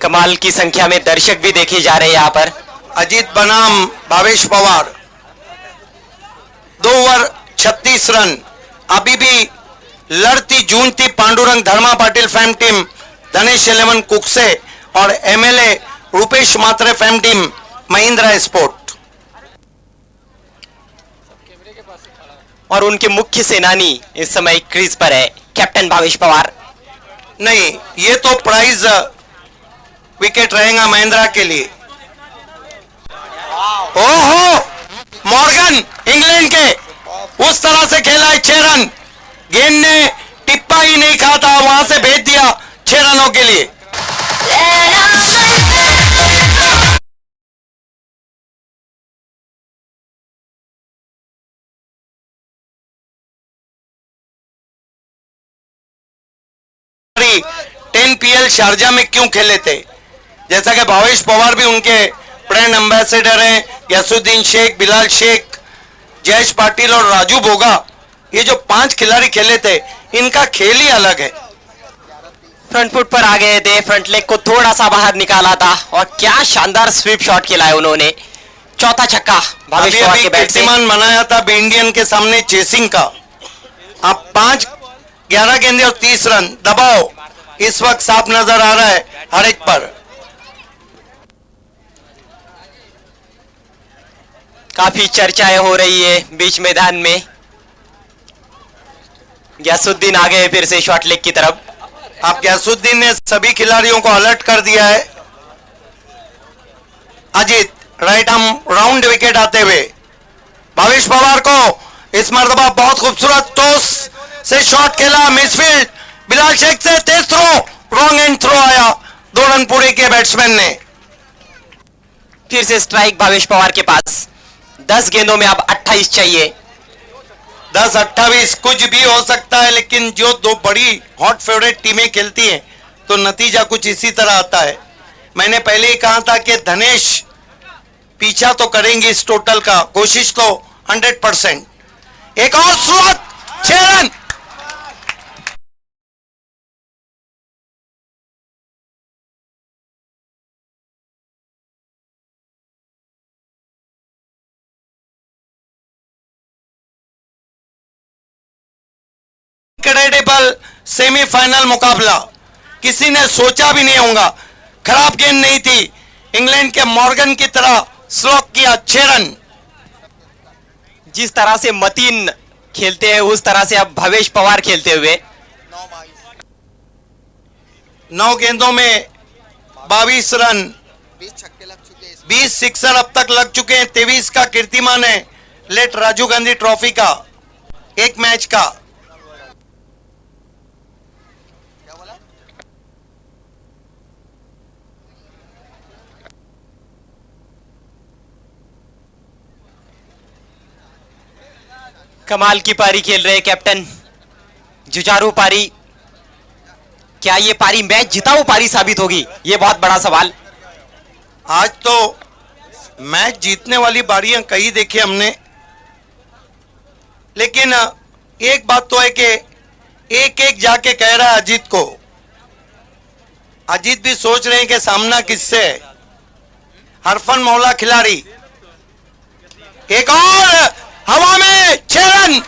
कमाल की संख्या में दर्शक भी देखे जा रहे हैं यहाँ पर। अजीत बनाम भावेश पवार, 2 ओवर 36 रन। अभी भी लड़ती जूझती पांडुरंग धर्मा पाटिल फैम टीम धनेश 11 कुकसे और एमएलए रूपेश मात्रे फैम टीम महिंद्रा स्पोर्ट। और उनके मुख्य सेनानी इस समय क्रीज पर है, कैप्टन भावेश पवार। नहीं, ये तो प्राइज विकेट रहेगा महिंद्रा के लिए। ओहो, मॉर्गन इंग्लैंड के उस तरह से खेला है 6 रन। गेंद ने टिप्पा ही नहीं कहा था, वहां से भेज दिया 6 रनों के लिए। PL शारजा में क्यों खेले थे? जैसा कि भावेश पवार भी उनके ब्रांड एम्बेसडर हैं, यसुद्दीन शेख, बिलाल शेख, जयेश पाटिल और राजू बोगा, ये जो 5 खिलाड़ी खेले थे, इनका खेल ही अलग है। फ्रंट फुट पर आ गए थे, फ्रंट लेग को थोड़ा सा बाहर निकाला था और क्या शानदार स्वीप शॉट खेला है उन्होंने। चौथा छक्का भावेश अभी पवार अभी के बैट से। कीर्तिमान मनाया था बी इंडियन के सामने चेसिंग का। अब 11 गेंदे और 30 रन। दबाव इस वक्त साफ नजर आ रहा है हर एक पर। काफी चर्चाएं हो रही है बीच मैदान में। गयासुद्दीन आ गए फिर से शॉर्ट लेग की तरफ। अब गयासुद्दीन ने सभी खिलाड़ियों को अलर्ट कर दिया है। Ajit right arm round wicket आते हुए भावेश पवार को इस मर्तबा बहुत खूबसूरत टॉस से शॉट खेला, मिसफील्ड। बिलाल शेख से तेज थ्रो, रॉन्ग एंड थ्रो आया, 2 रन पूरे किए बैट्समैन ने। फिर से स्ट्राइक भावेश पवार के पास। 10 गेंदों में अब 28 चाहिए। 10-28 कुछ भी हो सकता है, लेकिन जो 2 बड़ी हॉट फेवरेट टीमें खेलती हैं तो नतीजा कुछ इसी तरह आता है। मैंने पहले ही कहा था कि धनेश पीछा तो करेंगे इस टोटल का, कोशिश तो 100%। एक और शुरुआत, 6 रन। इनक्रेडिबल सेमीफाइनल मुकाबला, किसी ने सोचा भी नहीं होगा। खराब गेंद नहीं थी, इंग्लैंड के मॉर्गन की तरह स्लोक किया, 6 रन। जिस तरह से मतीन खेलते हैं उस तरह से अब भावेश पवार खेलते हुए। 9 गेंदों में 22 रन, 20 छक्के लग चुके हैं इसमें। 20 सिक्सर अब तक लग चुके हैं। 23 का कीर्तिमान है लेट राजीव गांधी ट्रॉफी का, एक मैच का। क्या बोला? कमाल की पारी खेल रहे कैप्टन, जुझारू पारी। क्या ये पारी मैच जिताऊ पारी साबित होगी, ये बहुत बड़ा सवाल। आज तो मैच जीतने वाली बारियां कई देखी हमने, लेकिन एक बात तो है कि एक एक जाके कह रहा है अजीत को। अजीत भी सोच रहे हैं कि सामना किससे है। हरफन मौला खिलाड़ी, एक और हवा में 6 रन।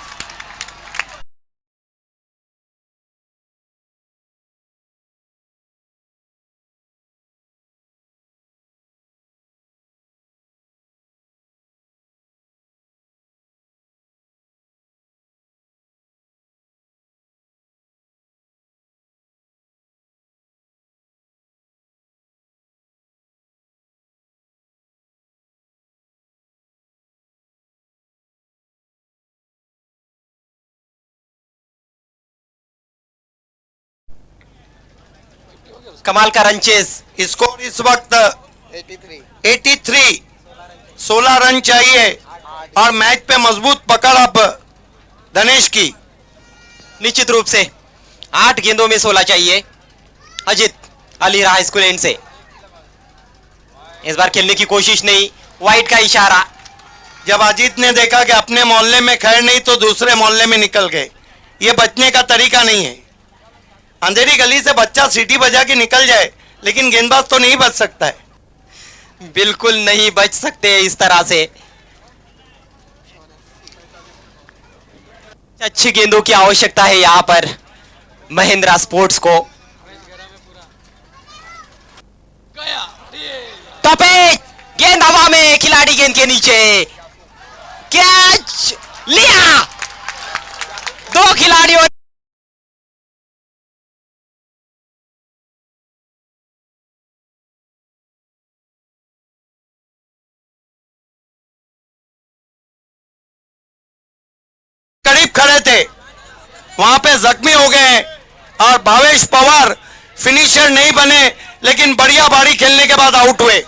कमाल का रन चेस। स्कोर इस वक्त 83। 83, 16 रन चाहिए और मैच पे मजबूत पकड़ अब धनेश की। निश्चित रूप से 8 गेंदों में 16 चाहिए Ajit Ali high school and से। इस बार खेलने की कोशिश नहीं, वाइट का इशारा। जब अजीत ने देखा कि अपने मोहल्ले में खैर नहीं तो दूसरे मोहल्ले में निकल गए। ये बचने का तरीका नहीं है। अंधेरी गली से बच्चा सीटी बजा के निकल जाए, लेकिन गेंदबाज तो नहीं बच सकता है। बिल्कुल नहीं बच सकते इस तरह से। अच्छी गेंदों की आवश्यकता है यहां पर महिंद्रा स्पोर्ट्स को। टॉपिक, गेंद हवा में, खिलाड़ी गेंद के नीचे, कैच लिया। 2 खिलाड़ियों करीब खड़े थे, वहां पे जख्मी हो गए और भावेश पवार फिनिशर नहीं बने, लेकिन बढ़िया बारी खेलने के बाद आउट हुए।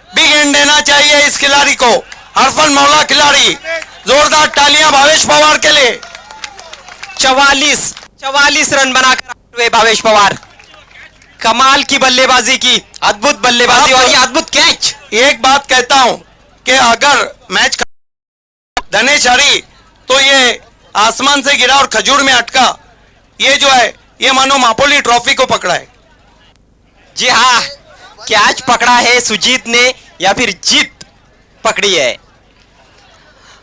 बिग एंड देना चाहिए इस खिलाड़ी को, हरफन मौला खिलाड़ी। जोरदार तालियां भावेश पवार के लिए। 44 रन बनाकर आउट हुए भावेश पवार। कमाल की बल्लेबाजी की, अद्भुत बल्लेबाजी और ये अद्भुत कैच। एक बात कहता हूं कि अगर मैच धनेश हरी तो ये आसमान से गिरा और खजूर में अटका। ये जो है ये मानो मापोली ट्रॉफी को पकड़ा है। जी हाँ, कैच पकड़ा है सुजीत ने या फिर जीत पकड़ी है।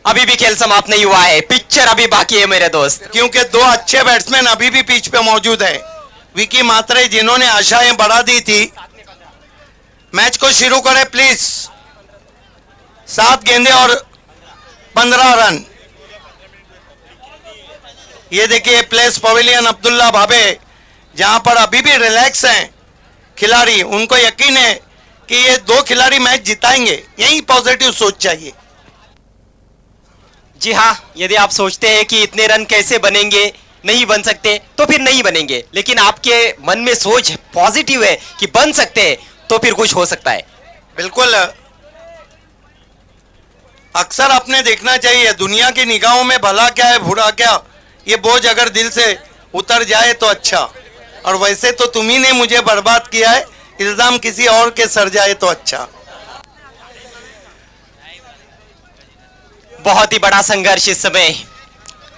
अभी भी खेल समाप्त नहीं हुआ है, पिक्चर अभी बाकी है मेरे दोस्त। क्योंकि 2 अच्छे बैट्समैन अभी भी पिच पे मौजूद है। विकी मात्रे जिन्होंने आशाएं बढ़ा दी थी। मैच को शुरू करें प्लीज। 7 गेंदें और 15 रन। ये देखिए प्लेस पवेलियन अब्दुल्ला भाबे, जहां पर अभी भी रिलैक्स हैं खिलाड़ी। उनको यकीन है कि ये 2 खिलाड़ी मैच जिताएंगे। यही पॉजिटिव सोच चाहिए। जी हाँ, यदि आप सोचते हैं कि इतने रन कैसे बनेंगे, नहीं बन सकते, तो फिर नहीं बनेंगे। लेकिन आपके मन में सोच पॉजिटिव है कि बन सकते हैं, तो फिर कुछ हो सकता है। बिल्कुल। अक्सर आपने देखना चाहिए दुनिया की निगाहों में भला क्या है बुरा क्या, ये बोझ अगर दिल से उतर जाए तो अच्छा। और वैसे तो तुम ही ने मुझे बर्बाद किया है, इल्जाम किसी और के सर जाए तो अच्छा। बहुत ही बड़ा संघर्ष इस समय,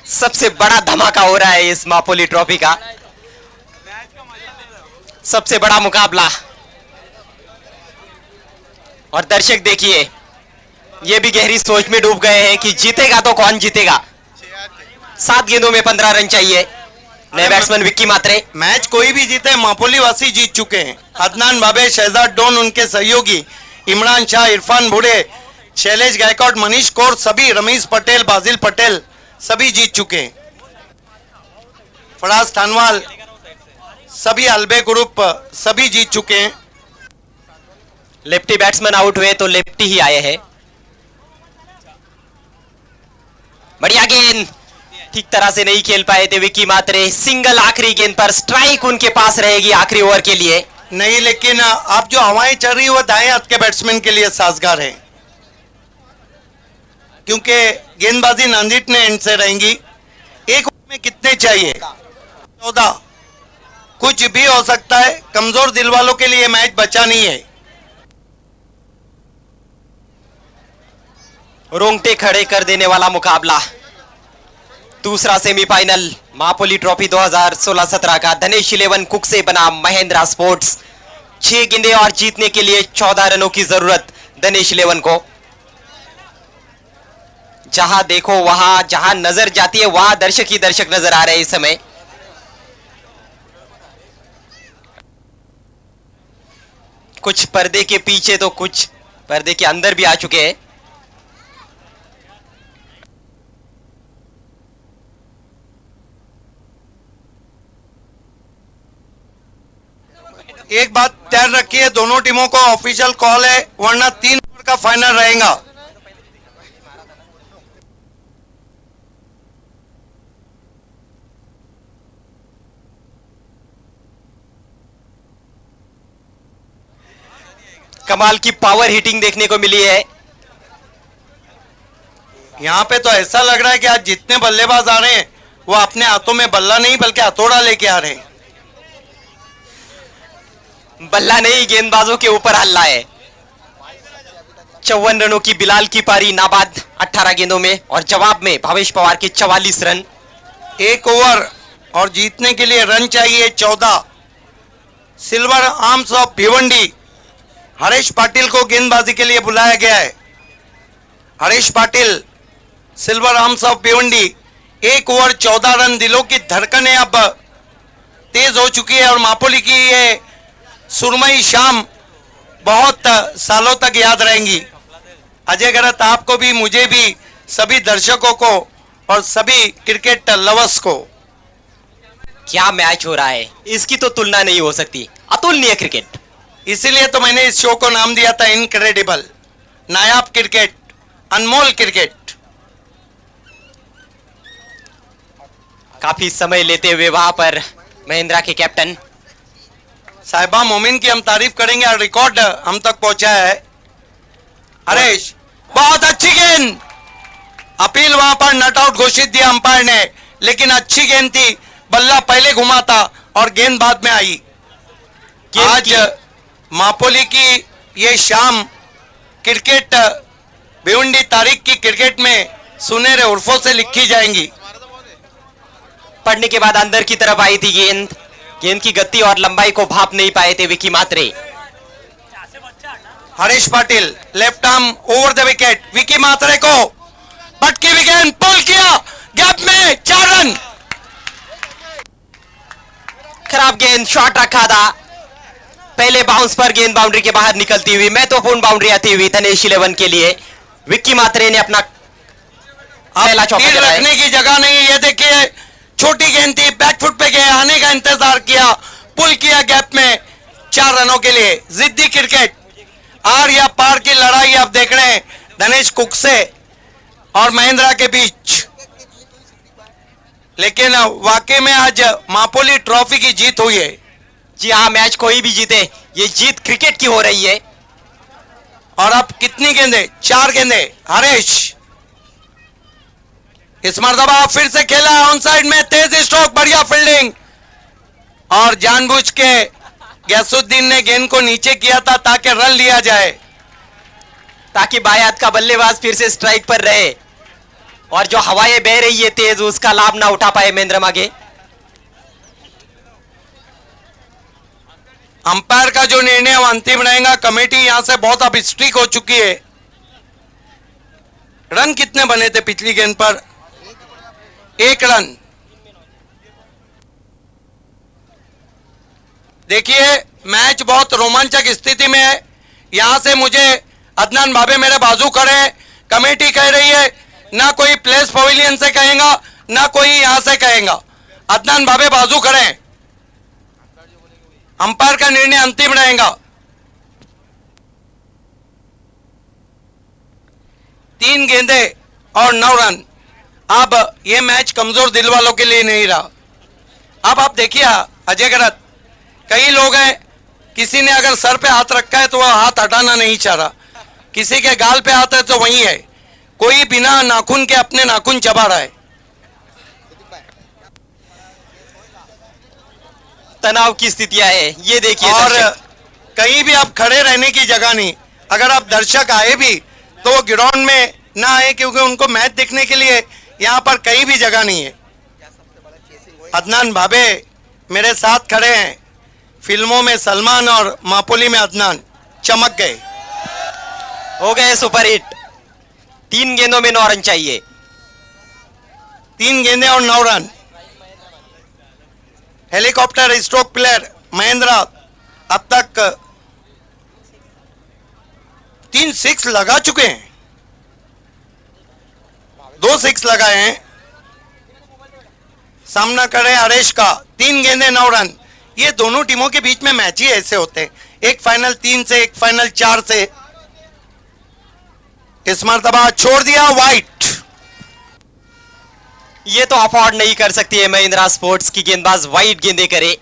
सबसे बड़ा धमाका हो रहा है इस मापोली ट्रॉफी का। सबसे बड़ा मुकाबला। और दर्शक देखिए, ये भी गहरी सोच में डूब गए हैं कि जीतेगा तो कौन जीतेगा। 7 गेंदों में 15 रन चाहिए। नए बैट्समैन विक्की मात्रे। मैच कोई भी जीते, मापोली वासी जीत चुके हैं। अदनान भाबे, शहजाद डोन, उनके सहयोगी इमरान शाह, इरफान भुड़े, शैलेश गायकवाड़, मनीष कौर, सभी, रमेश पटेल, बाजिल पटेल, सभी जीत चुके हैं। फराज थानवाल, सभी अलबे ग्रुप सभी जीत चुके हैं। लेफ्टी बैट्समैन आउट हुए तो लेफ्टी ही आए हैं। बढ़िया गेंद, ठीक तरह से नहीं खेल पाए थे विकी मात्रे। सिंगल आखिरी गेंद पर, स्ट्राइक उनके पास रहेगी आखिरी ओवर के लिए। नहीं, लेकिन आप जो हवाएं चल रही है वो दाएं हाथ के बैट्समैन के लिए साजगार है, क्योंकि गेंदबाजी नांदीट ने एंड से रहेंगी। एक ओवर में कितने चाहिए? 14। कुछ भी हो सकता है, कमजोर दिल वालों के लिए मैच बचा नहीं है। रोंगटे खड़े कर देने वाला मुकाबला, दूसरा सेमीफाइनल मापोली ट्रॉफी 2016-17 का धनेश 11 कुक से बना महिंद्रा स्पोर्ट्स। 6 गेंदें और जीतने के लिए 14 रनों की जरूरत धनेश 11 को। जहां देखो वहां, जहां नजर जाती है वहां दर्शक ही दर्शक नजर आ रहे हैं इस समय। कुछ पर्दे के पीछे तो कुछ पर्दे के अंदर भी आ चुके हैं। एक बात ध्यान रखिए, दोनों टीमों को ऑफिशियल कॉल है, वरना 3 ओवर का फाइनल रहेगा। कमाल की पावर हिटिंग देखने को मिली है। यहाँ पे तो ऐसा लग रहा है कि आज जितने बल्लेबाज आ रहे हैं वो अपने हाथों में बल्ला नहीं बल्कि हथौड़ा लेके आ रहे हैं। बल्ला नहीं, गेंदबाजों के ऊपर हल्ला है। 54 रनों की बिलाल की पारी नाबाद 18 गेंदों में, और जवाब में भावेश पवार के 44 रन। 1 ओवर और जीतने के लिए रन चाहिए 14। Silver arms of Bhiwandi, Harish Patil को गेंदबाजी के लिए बुलाया गया है। Harish Patil, silver arms of Bhiwandi. 1 over 14 run. दिलों की धड़कनें अब तेज हो चुकी है और मापोली की ये सुरमई शाम बहुत सालों तक याद रहेंगी। अजय गरत, आपको भी, मुझे भी, सभी दर्शकों को और सभी क्रिकेट लवर्स को। क्या मैच हो रहा है, इसकी तो तुलना नहीं हो सकती। अतुलनीय क्रिकेट। इसीलिए तो मैंने इस शो को नाम दिया था इनक्रेडिबल, नायाब क्रिकेट, अनमोल क्रिकेट। काफी समय लेते हुए वहां पर महिंद्रा के कैप्टन साहिबा मोमिन की हम तारीफ करेंगे और रिकॉर्ड हम तक पहुंचाया है। हरेश, बहुत अच्छी गेंद। अपील वहां पर नॉट आउट घोषित दिया अंपायर ने, लेकिन अच्छी गेंद थी। बल्ला पहले घुमा था और गेंद बाद में आई। आज मापोली की ये शाम क्रिकेट भिवंडी तारीख की क्रिकेट में सुनहरे उर्फों से लिखी जाएंगी। पढ़ने के बाद अंदर की तरफ आई थी गेंद। गेंद की गति और लंबाई को भाप नहीं पाए थे Vicky Matre. Harish Patil, left arm over the wicket. Vicky Matre को पटकी हुई गेंद, पुल किया, गैप में 4 रन। खराब गेंद, शॉट रखा था। पहले बाउंस पर गेंद बाउंड्री के बाहर निकलती हुई, महत्वपूर्ण बाउंड्री आती हुई धनेश 11 के लिए। विक्की मात्रे ने अपना पहला चौका लगाया। रखने की जगह नहीं। ये देखिए, छोटी गेंद थी, बैकफुट पे गए, आने का इंतजार किया, पुल किया गैप में 4 रनों के लिए। जिद्दी क्रिकेट, आर या पार की लड़ाई आप देख रहे हैं धनेश कुक से और महिंद्रा के बीच। लेकिन वाकई में आज मापोली ट्रॉफी की जीत हुई है। जी हाँ, मैच कोई भी जीते, ये जीत क्रिकेट की हो रही है। और अब कितनी गेंदें? 4 गेंदें। हरेश, इस मरतबा फिर से खेला ऑन साइड में, तेज स्ट्रोक, बढ़िया फील्डिंग। और जानबूझ के गैसुद्दीन ने गेंद को नीचे किया था ताकि रन लिया जाए, ताकि बाएं हाथ का बल्लेबाज फिर से स्ट्राइक पर रहे और जो हवाएं बह रही है तेज, उसका लाभ ना उठा पाए महेंद्र मागे। अंपायर का जो निर्णय वो अंतिम रहेगा। कमेटी यहां से बहुत अब स्ट्रिक्ट हो चुकी है। रन कितने बने थे पिछली गेंद पर? 1 रन। देखिए, मैच बहुत रोमांचक स्थिति में है। यहां से मुझे अदनान भाभे मेरे बाजू खड़े हैं। कमेटी कह रही है ना कोई प्लेस पवेलियन से कहेगा ना कोई यहां से कहेगा। अदनान भाभे बाजू खड़े हैं। अंपायर का निर्णय अंतिम रहेगा। 3 गेंदे और 9 रन। अब ये मैच कमजोर दिल वालों के लिए नहीं रहा। अब आप देखिए अजय गरत, कई लोग हैं, किसी ने अगर सर पे हाथ रखा है तो वह हाथ हटाना नहीं चाह रहा, किसी के गाल पे हाथ है तो वही है, कोई बिना नाखून के अपने नाखून चबा रहा है। तनाव की स्थितियां है, ये देखिए और दर्शक। कहीं भी आप खड़े रहने की जगह नहीं। अगर आप दर्शक आए भी तो वो ग्राउंड में ना आए, क्योंकि उनको मैच देखने के लिए यहाँ पर कहीं भी जगह नहीं है। अदनान भाबे मेरे साथ खड़े हैं, फिल्मों में सलमान और मापोली में अदनान चमक गए। हो गए सुपरहिट। 3 गेंदों में 9 रन चाहिए। 3 गेंदे और 9 run. Helicopter stroke player Mahendra अब तक 3 सिक्स लगा चुके हैं, 2 सिक्स लगाए हैं। सामना करे हरेश का। 3 गेंदे 9 रन। ये दोनों टीमों के बीच में मैच ही ऐसे होते हैं, एक फाइनल 3 से, एक फाइनल 4 से। इस मर्तबा छोड़ दिया वाइट। ये तो अफोर्ड नहीं कर सकती है महिंद्रा स्पोर्ट्स की गेंदबाज वाइड गेंदे करे।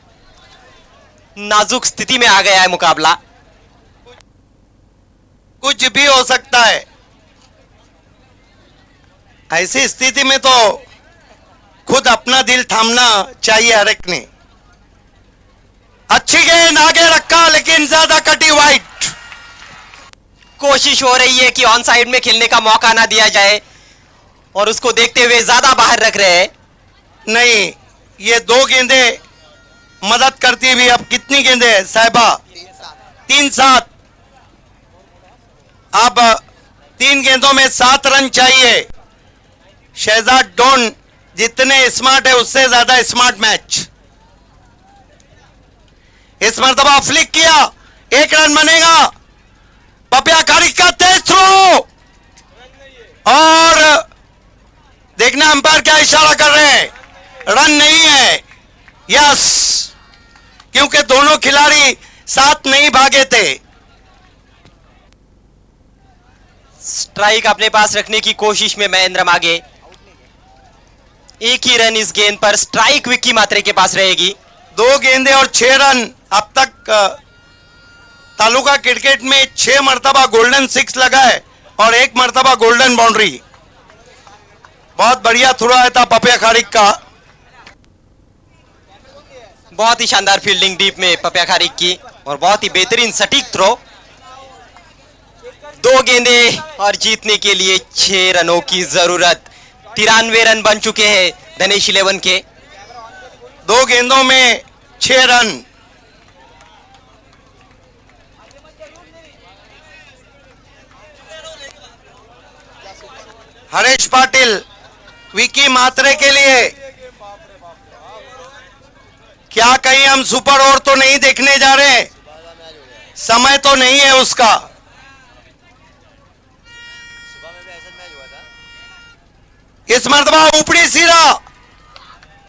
नाजुक स्थिति में आ गया है मुकाबला। कुछ भी हो सकता है। ऐसी स्थिति में तो खुद अपना दिल थामना चाहिए हर एक ने। अच्छी गेंद आगे रखा, लेकिन ज्यादा कटी वाइट। कोशिश हो रही है कि ऑन साइड में खेलने का मौका ना दिया जाए, और उसको देखते हुए ज्यादा बाहर रख रहे हैं। नहीं, ये 2 गेंदे मदद करती हुई। अब कितनी गेंदे है साहिबा? 3-7। अब 3 गेंदों में 7 रन चाहिए। शहजाद डॉन जितने स्मार्ट है उससे ज्यादा स्मार्ट मैच। इस मर्तबा फ्लिक किया, 1 रन बनेगा। पपिया खारिक का तेज थ्रो, और देखना अंपायर क्या इशारा कर रहे हैं। रन नहीं है। यस, क्योंकि दोनों खिलाड़ी साथ नहीं भागे थे। स्ट्राइक अपने पास रखने की कोशिश में महेंद्र आगे। एक ही रन इस गेंद पर। स्ट्राइक विक्की मात्रे के पास रहेगी। 2 गेंदे और 6 रन। अब तक तालुका क्रिकेट में 6 मर्तबा गोल्डन 6 लगा है और 1 मर्तबा गोल्डन बाउंड्री। बहुत बढ़िया थ्रो आया था पपिया खारिक का। बहुत ही शानदार फील्डिंग डीप में पपिया खारिक की, और बहुत ही बेहतरीन सटीक थ्रो। 2 गेंदे और जीतने के लिए 6 रनों की जरूरत। 93 रन बन चुके हैं धनेश 11 के। 2 गेंदों में 6 रन। हरेश पाटिल विकी मात्रे के लिए। क्या कहीं हम सुपर ओवर तो नहीं देखने जा रहे? समय तो नहीं है उसका। इस मर्तबा ऊपरी सिरा,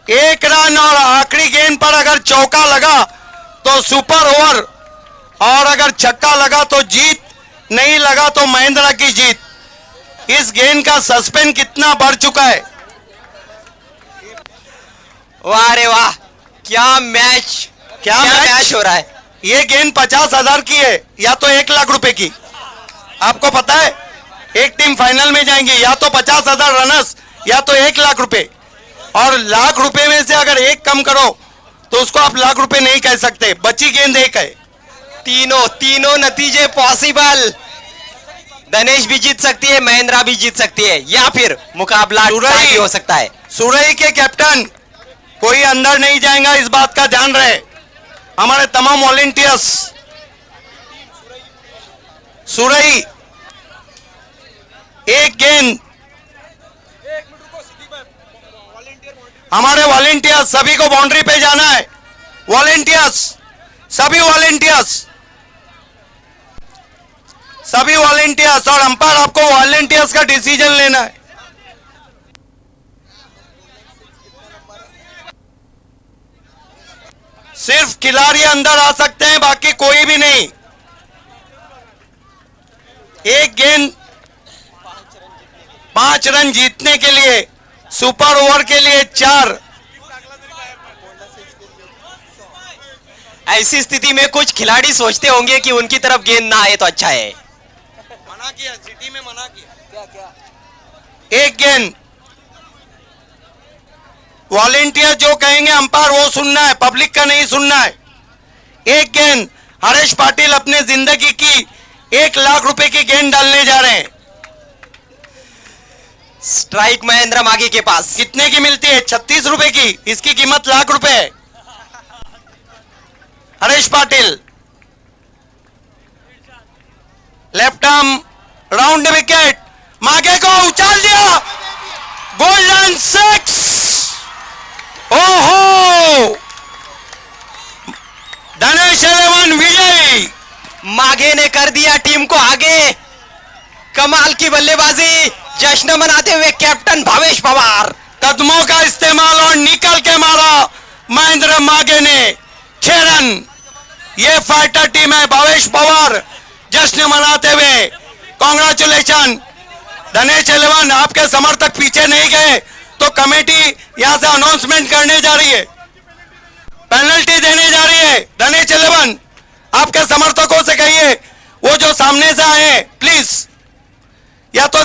1 रन, और आखिरी गेंद पर अगर चौका लगा तो सुपर ओवर, और अगर छक्का लगा तो जीत, नहीं लगा तो महेंद्र की जीत। इस गेंद का सस्पेंस कितना बढ़ चुका है। वाह रे वाह, क्या मैच, क्या मैच हो रहा है। ये गेंद 50,000 की है या तो 1 लाख रुपए की। आपको पता है, एक टीम फाइनल में जाएंगी, या तो 50,000 रनर्स या तो 1 लाख रुपए। और लाख रुपए में से अगर 1 कम करो तो उसको आप लाख रुपए नहीं कह सकते। बची गेंद 1 है। तीनों नतीजे पॉसिबल। धनेश भी जीत सकती है, महेंद्रा भी जीत सकती है, या फिर मुकाबला टाई भी हो सकता है। सुरई के कैप्टन कोई अंदर नहीं जाएगा, इस बात का ध्यान रहे। हमारे तमाम वॉलेंटियर्स। सुरई, 1 गेंद। हमारे वॉलेंटियर्स सभी को बाउंड्री पे जाना है। वॉलेंटियर्स, सभी वॉलेंटियर्स, सभी वॉलेंटियर्स। और अंपायर आपको वॉलेंटियर्स का डिसीजन लेना है। सिर्फ खिलाड़ी अंदर आ सकते हैं, बाकी कोई भी नहीं। एक गेंद 5 रन जीतने के लिए, सुपर ओवर के लिए 4। ऐसी स्थिति में कुछ खिलाड़ी सोचते होंगे कि उनकी तरफ गेंद ना आए तो अच्छा है। मना किया, सिटी में मना किया। क्या क्या एक गेंद, वॉलेंटियर जो कहेंगे अंपायर वो सुनना है, पब्लिक का नहीं सुनना है। एक गेंद, हरेश पाटिल अपने जिंदगी की 1 लाख रुपए की गेंद डालने जा रहे हैं। स्ट्राइक महेंद्र मागे के पास। कितने की मिलती है? 36 रुपए की। इसकी कीमत लाख रुपए है। Haresh Patil left arm round wicket, मागे को उछाल दिया, गोल्डन 6। ओहो, धनेश 11 विजयी। माघे ने कर दिया टीम को आगे। कमाल की बल्लेबाजी, जश्न मनाते हुए कैप्टन भावेश पवार। कदमों का इस्तेमाल और निकल के मारा महेंद्र माघे ने 6 रन। ये फाइटर टीम है, भावेश पवार जश्न मनाते हुए। कांग्रेचुलेशन धनेश 11। आपके समर्थक पीछे नहीं गए तो कमेटी यहां से अनाउंसमेंट करने जा रही है, पेनल्टी देने जा रही है। धनेश 11 आपके समर्थकों से कहिए वो जो सामने से आए प्लीज, या तो